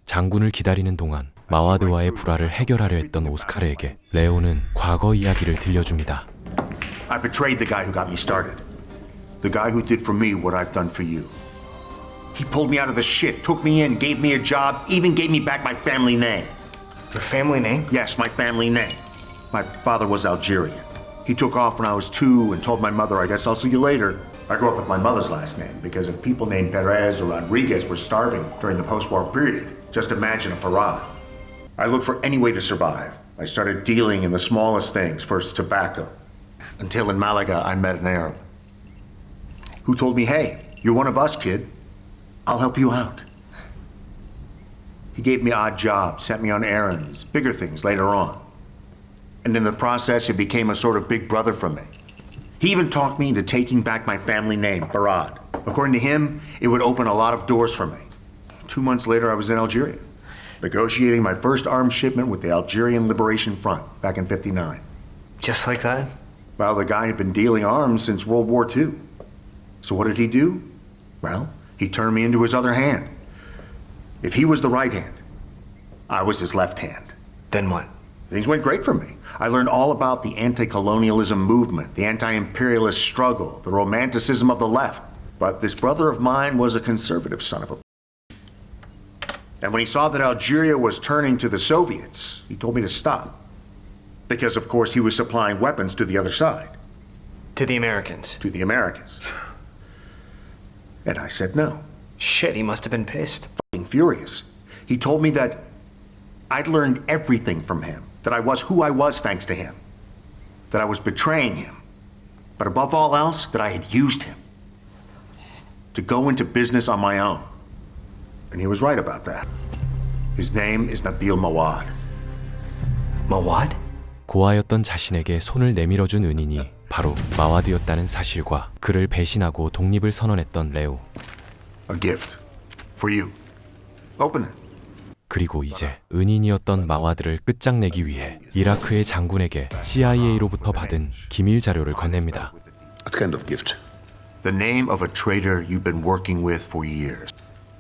장군을 기다리는 동안 마와드와의 불화를 해결하려 했던 오스카르에게 레오는 과거 이야기를 들려줍니다. I betrayed the guy who got me started. The guy who did for me what I've done for you. He pulled me out of the shit, took me in, gave me a job, even gave me back my family name. Your family name? Yes, my family name. My father was Algerian. He took off when I was 2 and told my mother, I guess I'll see you later. I grew up with my mother's last name because if people named Perez or Rodriguez were starving during the post-war period, just imagine a Farad. I looked for any way to survive. I started dealing in the smallest things, first tobacco, until in Malaga I met an Arab who told me, hey, you're one of us, kid. I'll help you out. He gave me odd jobs, sent me on errands, bigger things later on. And in the process, he became a sort of big brother for me. He even talked me into taking back my family name, Farad. According to him, it would open a lot of doors for me. 2 months later, I was in Algeria, negotiating my first arms shipment with the Algerian Liberation Front back in '59. Just like that? Well, the guy had been dealing arms since World War II. So what did he do? Well, he turned me into his other hand. If he was the right hand, I was his left hand. Then what? Things went great for me. I learned all about the anti-colonialism movement, the anti-imperialist struggle, the romanticism of the left. But this brother of mine was a conservative son of a... And when he saw that Algeria was turning to the Soviets, he told me to stop. Because, of course, he was supplying weapons to the other side. To the Americans? To the Americans. And I said no. Shit, he must have been pissed. Fucking furious. He told me that I'd learned everything from him. That I was who I was thanks to him. That I was betraying him. But above all else, that I had used him to go into business on my own. And he was right about that. His name is Nabil Mawad. Mawad? 고아였던 자신에게 손을 내밀어준 은인이 바로 마와드였다는 사실과 그를 배신하고 독립을 선언했던 레오. A gift. For you. Open it. 그리고 이제 은인이었던 마와드를 끝장내기 위해 이라크의 장군에게 CIA로부터 받은 기밀 자료를 건넵니다. What kind of gift? The name of a trader you've been working with for years.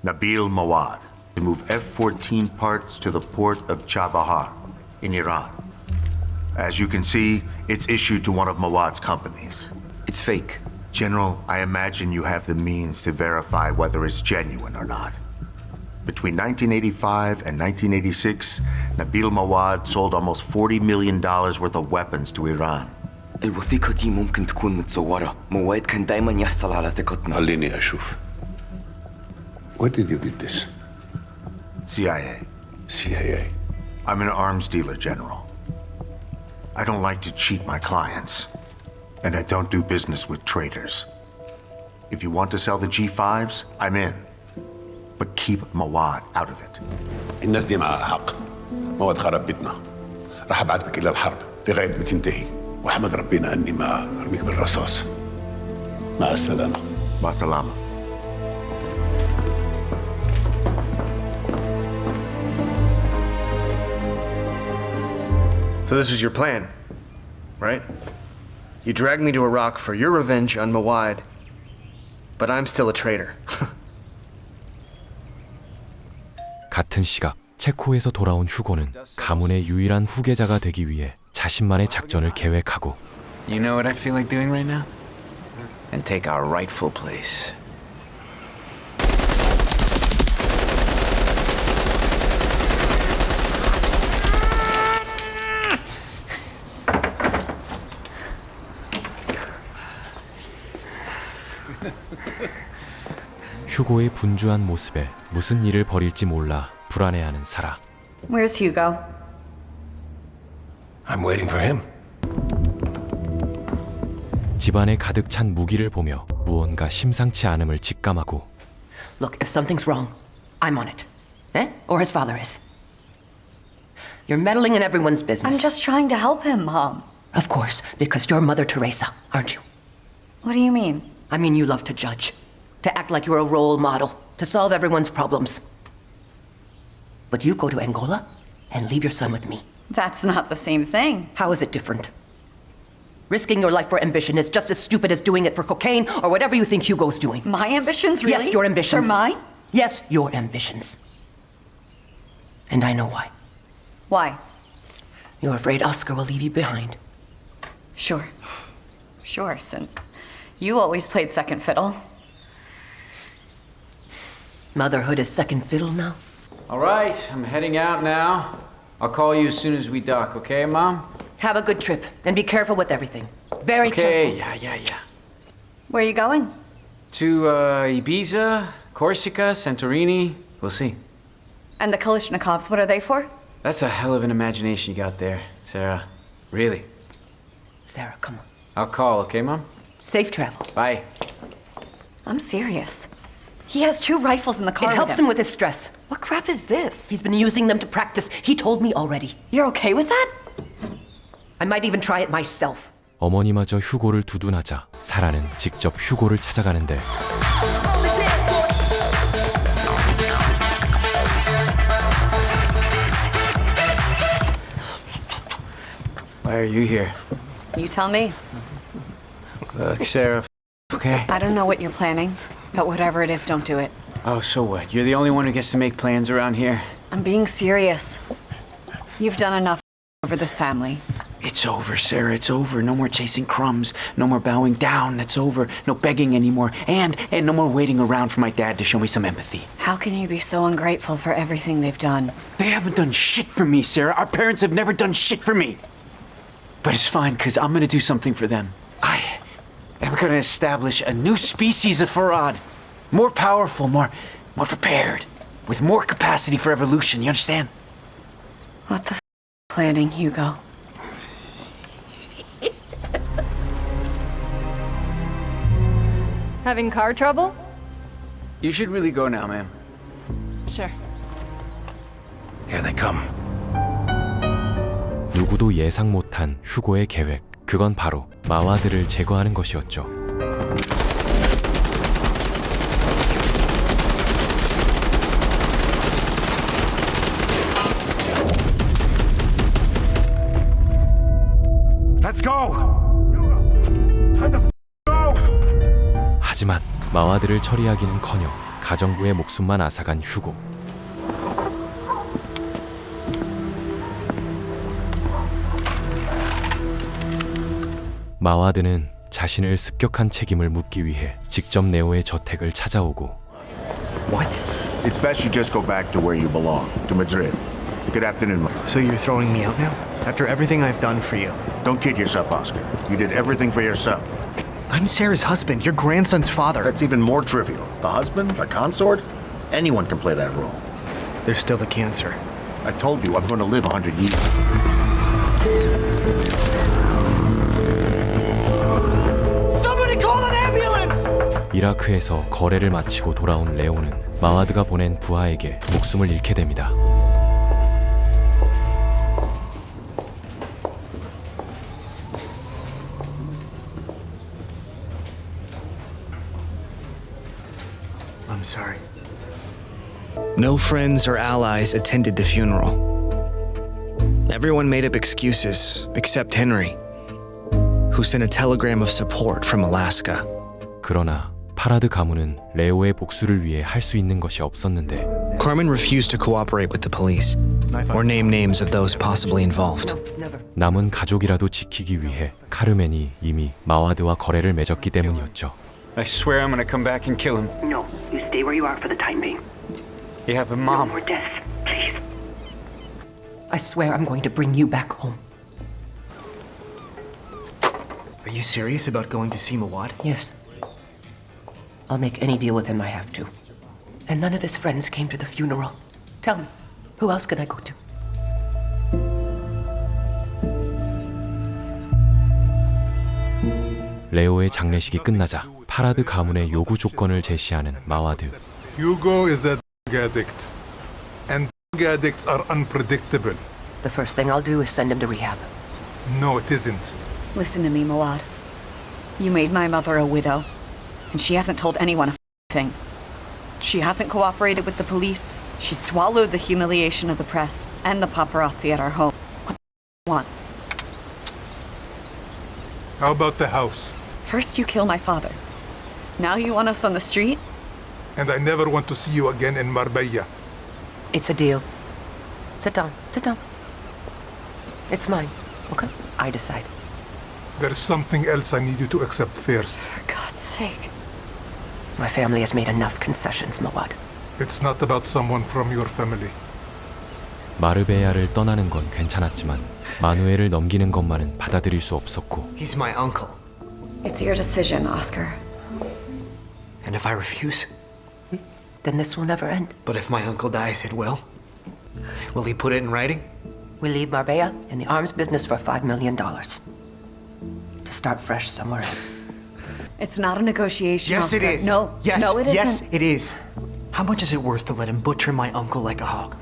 Nabil Mawad. To move F-14 parts to the port of Chabahar in Iran. As you can see, it's issued to one of Mawad's companies. It's fake. General, I imagine you have the means to verify whether it's genuine or not. Between 1985 and 1986, Nabil Mawad sold almost $40 million worth of weapons to Iran. الوثيقة دي ممكن تكون متزورة. مواد كان دايما يحصل على ثقتنا. خليني أشوف. Where did you get this? CIA. CIA. I'm an arms dealer, General. I don't like to cheat my clients, and I don't do business with traitors. If you want to sell the G5s, I'm in. But keep Mawad out of it. الناس دي معاها حق. مواد خرب بيتنا. راح ابعت بك الى الحرب لغايه ما تنتهي. واحمد ربنا اني ما ارميك بالرصاص. مع السلامه. مع السلامه. So this was your plan, right? You dragged me to Iraq for your revenge on Mawad, but I'm still a traitor. 같은 시각 체코에서 돌아온 휴고는 가문의 유일한 후계자가 되기 위해 자신만의 작전을 계획하고 You know what I feel like doing right now? And take our rightful place. 휴고의 분주한 모습에 무슨 일을 벌일지 몰라 불안해하는 사라. Where's Hugo? I'm waiting for him. 집안에 가득 찬 무기를 보며 무언가 심상치 않음을 직감하고 Look, if something's wrong, I'm on it. Eh? Or his father is. You're meddling in everyone's business. I'm just trying to help him, Mom. Of course, because you're Mother Teresa, aren't you? What do you mean? I mean, you love to judge, to act like you're a role model, to solve everyone's problems. But you go to Angola and leave your son with me. That's not the same thing. How is it different? Risking your life for ambition is just as stupid as doing it for cocaine or whatever you think Hugo's doing. My ambitions, really? Yes, your ambitions. For mine? Yes, your ambitions. And I know why. Why? You're afraid Oscar will leave you behind. Sure. Sure, since you always played second fiddle. Motherhood is second fiddle now? All right, I'm heading out now. I'll call you as soon as we dock, okay, Mom? Have a good trip, and be careful with everything. Very Okay, careful. yeah. Where are you going? To Ibiza, Corsica, Santorini. We'll see. And the Kalishnikovs, what are they for? That's a hell of an imagination you got there, Sarah. Really. Sarah, come on. I'll call, okay, Mom? Safe travels. Bye. I'm serious. He has 2 rifles in the car. It helps him with his stress. What crap is this? He's been using them to practice. He told me already. You're okay with that? I might even try it myself. 어머니마저 휴고를 두둔하자 사라는 직접 휴고를 찾아가는데 Why are you here? You tell me. Look, Sarah, okay? I don't know what you're planning, but whatever it is, don't do it. Oh, so what? You're the only one who gets to make plans around here? I'm being serious. You've done enough over this family. It's over, Sarah. It's over. No more chasing crumbs. No more bowing down. That's over. No begging anymore. And no more waiting around for my dad to show me some empathy. How can you be so ungrateful for everything they've done? They haven't done shit for me, Sarah. Our parents have never done shit for me. But it's fine, because I'm going to do something for them. I am going to establish a new species of Farad. More powerful, more prepared. With more capacity for evolution, you understand? What the planning, Hugo? Having car trouble? You should really go now, ma'am. Sure. Here they come. 누구도 예상 못한 휴고의 계획. 그건 바로 마와드를 제거하는 것이었죠. Let's go! Time to go! 하지만 마와드를 처리하기는커녕 가정부의 목숨만 앗아간 휴고. 마와드는 자신을 습격한 책임을 묻기 위해 직접 네오의 저택을 찾아오고 What? It's best you just go back to where you belong, to Madrid. Good afternoon. So you're throwing me out now? After everything I've done for you? Don't kid yourself, Oscar. You did everything for yourself. I'm Sarah's husband, your grandson's father. That's even more trivial. The husband? The consort? Anyone can play that role. There's still the cancer. I told you I'm going to live 100 years. Somebody call an ambulance! 이라크에서 거래를 마치고 돌아온 레오는 마와드가 보낸 부하에게 목숨을 잃게 됩니다. I'm sorry. No friends or allies attended the funeral. Everyone made up excuses except Henry, who sent a telegram of support from Alaska. 그러나 파라드 가문은 레오의 복수를 위해 할 수 있는 것이 없었는데 Carmen refused to cooperate with the police or name names of those possibly involved. 남은 가족이라도 지키기 위해 카르멘이 이미 마와드와 거래를 맺었기 때문이었죠. I swear I'm gonna come back and kill him. No, you stay where you are for the time being. Yeah, but Mom... No more death, please. I swear I'm going to bring you back home. Are you serious about going to see Mawad? Yes. I'll make any deal with him I have to. And none of his friends came to the funeral. Tell me, who else can I go to? 레오의 장례식이 끝나자 파라드 가문의 요구 조건을 제시하는 마와드. Hugo is a drug addict. And drug addicts are unpredictable. The first thing I'll do is send him to rehab. No, it isn't. Listen to me, Mawad. You made my mother a widow, and she hasn't told anyone a thing. She hasn't cooperated with the police. She swallowed the humiliation of the press and the paparazzi at our home. What do you want? How about the house? First you kill my father. Now you want us on the street? And I never want to see you again in Marbella. It's a deal. Sit down, sit down. It's mine, okay? I decide. There's something else I need you to accept first. For God's sake. My family has made enough concessions, Mawad. It's not about someone from your family. 마르베야를 떠나는 건 괜찮았지만 마누엘을 넘기는 것만은 받아들일 수 없었고 He's my uncle. It's your decision, Oscar. And if I refuse? Then this will never end. But if my uncle dies, it will? Will he put it in writing? We leave Marbella in the arms business for $5 million. To start fresh somewhere else. It's not a negotiation, Yes, Oscar. it is. No, yes, no, it isn't. Yes, it is. How much is it worth to let him butcher my uncle like a hog,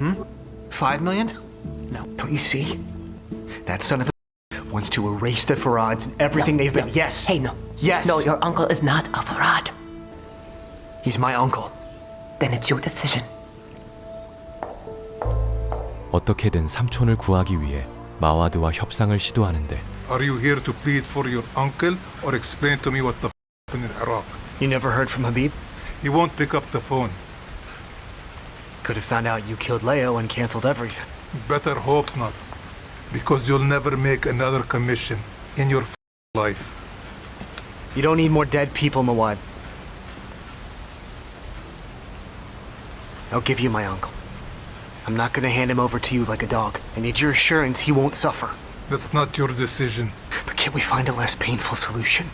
$5 million? No. Don't you see? That son of a wants to erase the Farads and everything they've been. Yes. Hey, no. Yes. No, your uncle is not a Farad. He's my uncle. Then it's your decision. 어떻게든 삼촌을 구하기 위해 마와드와 협상을 시도하는데 Are you here to plead for your uncle or explain to me what the happened in Iraq? You never heard from Habib? He won't pick up the phone. Could have found out you killed Leo and canceled everything. Better hope not. Because you'll never make another commission in your life. You don't need more dead people, Mawad. I'll give you my uncle. I'm not gonna hand him over to you like a dog. I need your assurance he won't suffer. That's not your decision. But can't we find a less painful solution?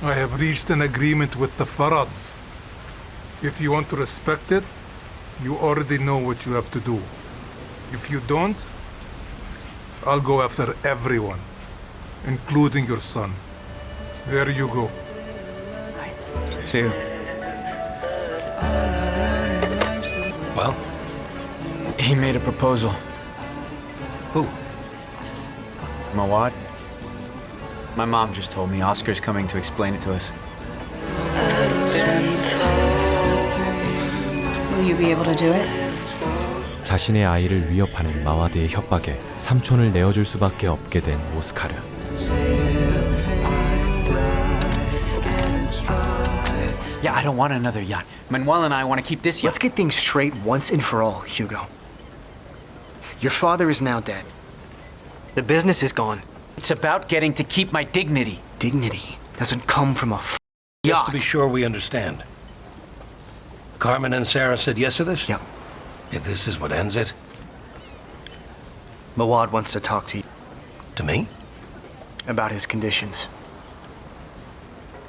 I have reached an agreement with the Farads. If you want to respect it, you already know what you have to do. If you don't, I'll go after everyone, including your son. There you go. See you. Well, he made a proposal. Who? Mawad? My mom just told me Oscar's coming to explain it to us. Will you be able to do it? 자신의 아이를 위협하는 마와드의 협박에 삼촌을 내어줄 수밖에 없게 된 오스카르. Yeah, I don't want another yacht. Manuel and I want to keep this yacht. Let's get things straight once and for all, Hugo. Your father is now dead. The business is gone. It's about getting to keep my dignity. Dignity doesn't come from a Just yacht. to be sure we understand. Carmen and Sarah said yes to this? Yep. If this is what ends it? Mawad wants to talk to you. To me? About his conditions.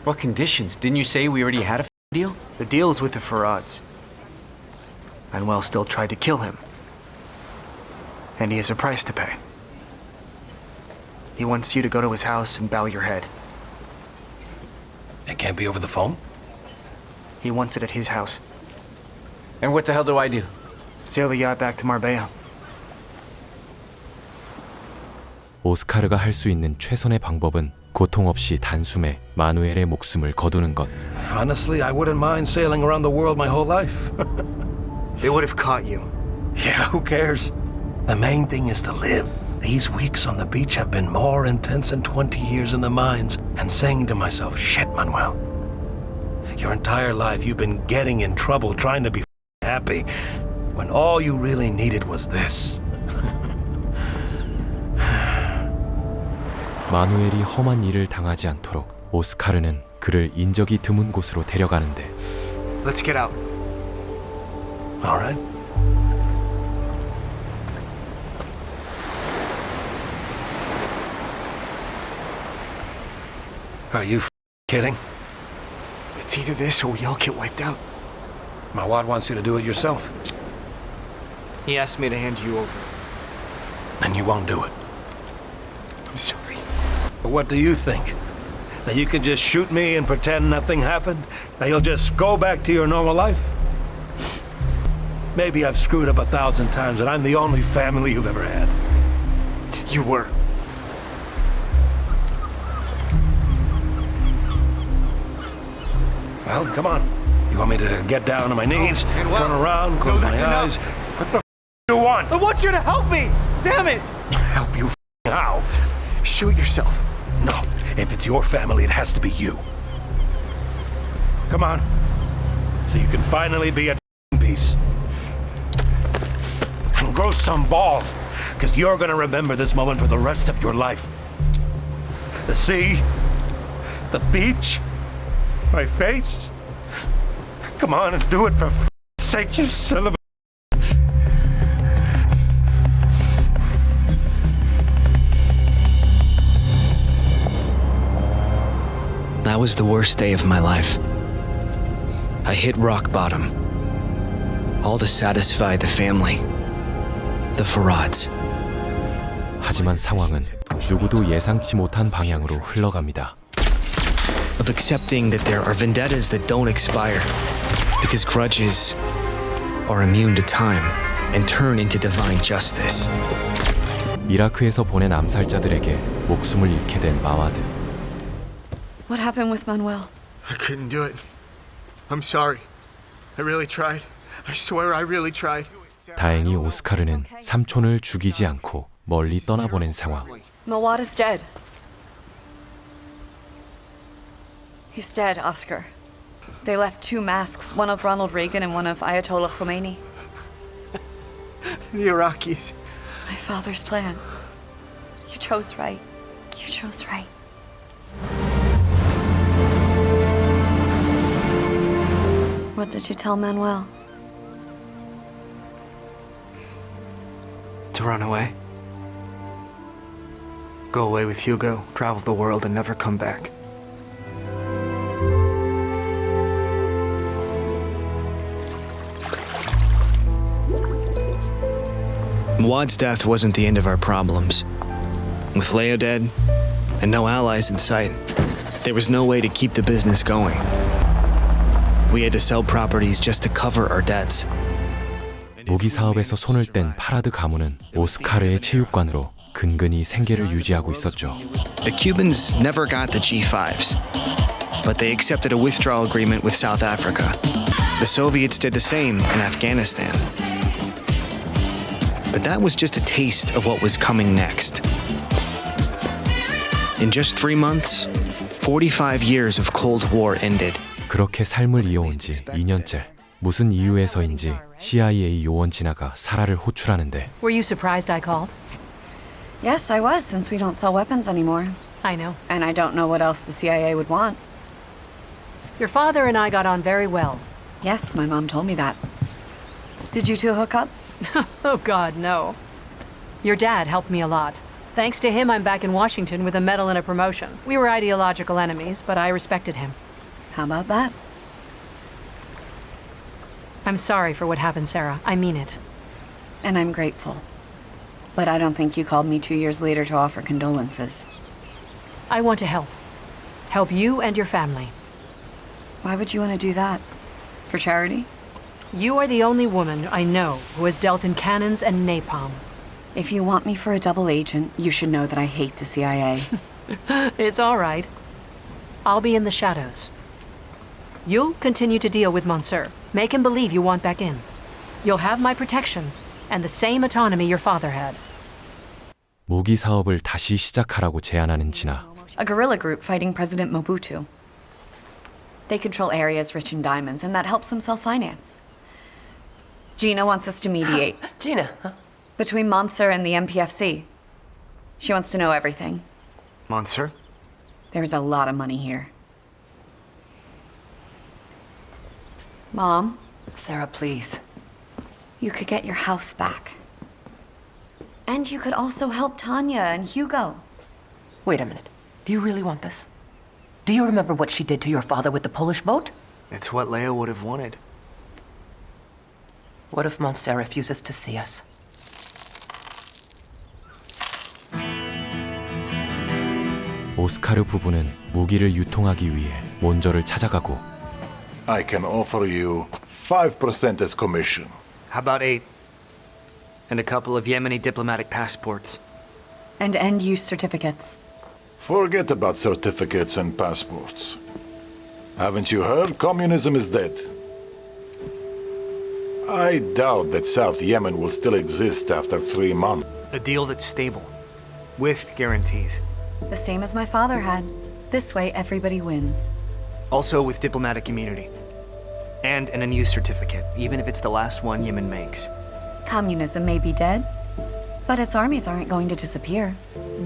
What conditions? Didn't you say we already had a deal? The deal's with the Farads. Manuel still tried to kill him. And he has a price to pay. He wants you to go to his house and bow your head. It can't be over the phone? He wants it at his house. And what the hell do I do? Sail the yacht back to Marbella. 오스카르가 할 수 있는 최선의 방법은 고통 없이 단숨에 마누엘의 목숨을 거두는 것. Honestly, I wouldn't mind sailing around the world my whole life. They would have caught you. Yeah, who cares? The main thing is to live. These weeks on the beach have been more intense than 20 years in the mines, and saying to myself, shit, Manuel. Your entire life you've been getting in trouble trying to be happy, when all you really needed was this. 마누엘이 험한 일을 당하지 않도록 오스카르는 그를 인적이 드문 곳으로 데려가는데. Let's get out. All right. Are you kidding? It's either this or we all get wiped out. Mawad wants you to do it yourself. He asked me to hand you over. And you won't do it. I'm sorry. But what do you think? That you can just shoot me and pretend nothing happened? That you'll just go back to your normal life? Maybe I've screwed up 1,000 times and I'm the only family you've ever had. You were. Well, come on. You want me to get down on my knees, turn around, close my eyes? What the do you want? I want you to help me! Damn it! Help you how? Shoot yourself. No. If it's your family, it has to be you. Come on. So you can finally be at peace. And grow some balls. Because you're gonna remember this moment for the rest of your life. The sea, the beach, my face. Come on and do it for sake, you son of a... That was the worst day of my life. I hit rock bottom. All to satisfy the family. The Farads. 하지만 상황은 누구도 예상치 못한 방향으로 흘러갑니다. Of accepting that there are vendettas that don't expire because grudges are immune to time and turn into divine justice. 이라크에서 보낸 암살자들에게 목숨을 잃게 된 마와드. What happened with Manuel? I couldn't do it. I'm sorry. I really tried. I swear I really tried. 다행히 오스카르는 삼촌을 죽이지 않고 멀리 떠나보낸 상황. Mawad is dead. He's dead, Oscar. They left 2 masks, one of Ronald Reagan and one of Ayatollah Khomeini. The Iraqis. My father's plan. You chose right. You chose right. What did you tell Manuel? To run away. Go away with Hugo, travel the world, and never come back. Mawad's death wasn't the end of our problems. With Leo dead, and no allies in sight, there was no way to keep the business going. We had to sell properties just to cover our debts. 무기 사업에서 손을 뗀 파라드 가문은 오스카르의 체육관으로 근근히 생계를 유지하고 있었죠. The Cubans never got the G5s, but they accepted a withdrawal agreement with South Africa. The Soviets did the same in Afghanistan. But that was just a taste of what was coming next. In just 3 months, 45 years of Cold War ended. 그렇게 삶을 이어온 지 2년째. 무슨 이유에서인지 CIA 요원 진아가 사라를 호출하는데 Were you surprised I called? Yes, I was, since we don't sell weapons anymore. I know. And I don't know what else the CIA would want. Your father and I got on very well. Yes, my mom told me that. Did you two hook up? Oh, God, no. Your dad helped me a lot. Thanks to him, I'm back in Washington with a medal and a promotion. We were ideological enemies, but I respected him. How about that? I'm sorry for what happened, Sarah. I mean it. And I'm grateful. But I don't think you called me 2 years later to offer condolences. I want to help. Help you and your family. Why would you want to do that? For charity? You are the only woman I know who has dealt in cannons and napalm. If you want me for a double agent, you should know that I hate the CIA. It's all right. I'll be in the shadows. You'll continue to deal with Monsieur. Make him believe you want back in. You'll have my protection and the same autonomy your father had. 무기 사업을 다시 시작하라고 제안하는 진아. A guerrilla group fighting President Mobutu. They control areas rich in diamonds, and that helps them self-finance. Gina wants us to mediate. Gina, huh? Between Monsieur and the MPFC. She wants to know everything. Monsieur? There's a lot of money here. Mom? Sarah, please. You could get your house back. And you could also help Tanya and Hugo. Wait a minute. Do you really want this? Do you remember what she did to your father with the Polish boat? It's what Leia would have wanted. What if Monsieur refuses to see us? 오스카르 부부는 무기를 유통하기 위해 몬저를 찾아가고 I can offer you 5% as commission. How about 8? And a couple of Yemeni diplomatic passports. And end-use certificates. Forget about certificates and passports. Haven't you heard? Communism is dead. I doubt that South Yemen will still exist after 3 months. A deal that's stable, with guarantees. The same as my father had. This way, everybody wins. Also with diplomatic immunity. And an unused certificate, even if it's the last one Yemen makes. Communism may be dead, but its armies aren't going to disappear.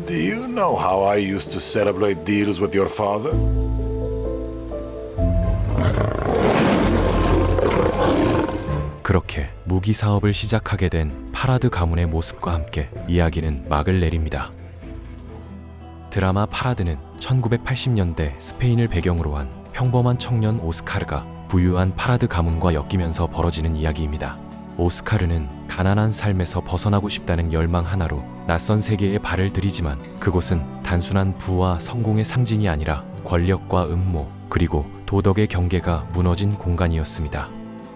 Do you know how I used to celebrate deals with your father? 그렇게 무기 사업을 시작하게 된 파라드 가문의 모습과 함께 이야기는 막을 내립니다. 드라마 파라드는 1980년대 스페인을 배경으로 한 평범한 청년 오스카르가 부유한 파라드 가문과 엮이면서 벌어지는 이야기입니다. 오스카르는 가난한 삶에서 벗어나고 싶다는 열망 하나로 낯선 세계에 발을 들이지만 그곳은 단순한 부와 성공의 상징이 아니라 권력과 음모 그리고 도덕의 경계가 무너진 공간이었습니다.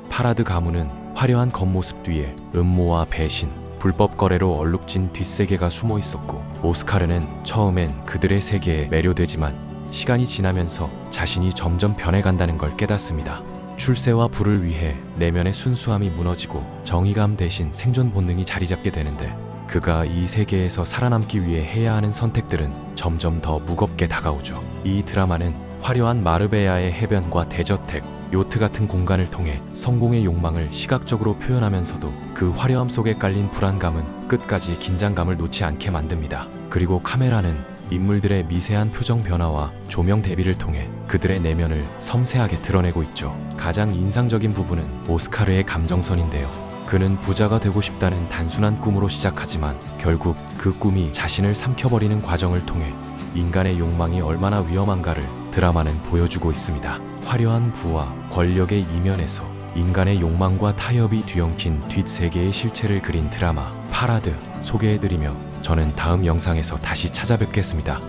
파라드 가문은 화려한 겉모습 뒤에 음모와 배신, 불법 거래로 얼룩진 뒷세계가 숨어 있었고 오스카르는 처음엔 그들의 세계에 매료되지만 시간이 지나면서 자신이 점점 변해간다는 걸 깨닫습니다. 출세와 부를 위해 내면의 순수함이 무너지고 정의감 대신 생존 본능이 자리잡게 되는데 그가 이 세계에서 살아남기 위해 해야 하는 선택들은 점점 더 무겁게 다가오죠. 이 드라마는 화려한 마르베야의 해변과 대저택, 요트 같은 공간을 통해 성공의 욕망을 시각적으로 표현하면서도 그 화려함 속에 깔린 불안감은 끝까지 긴장감을 놓지 않게 만듭니다. 그리고 카메라는 인물들의 미세한 표정 변화와 조명 대비를 통해 그들의 내면을 섬세하게 드러내고 있죠. 가장 인상적인 부분은 오스카르의 감정선인데요. 그는 부자가 되고 싶다는 단순한 꿈으로 시작하지만 결국 그 꿈이 자신을 삼켜버리는 과정을 통해 인간의 욕망이 얼마나 위험한가를 드라마는 보여주고 있습니다. 화려한 부와 권력의 이면에서 인간의 욕망과 타협이 뒤엉킨 뒷세계의 실체를 그린 드라마 파라드 소개해드리며 저는 다음 영상에서 다시 찾아뵙겠습니다.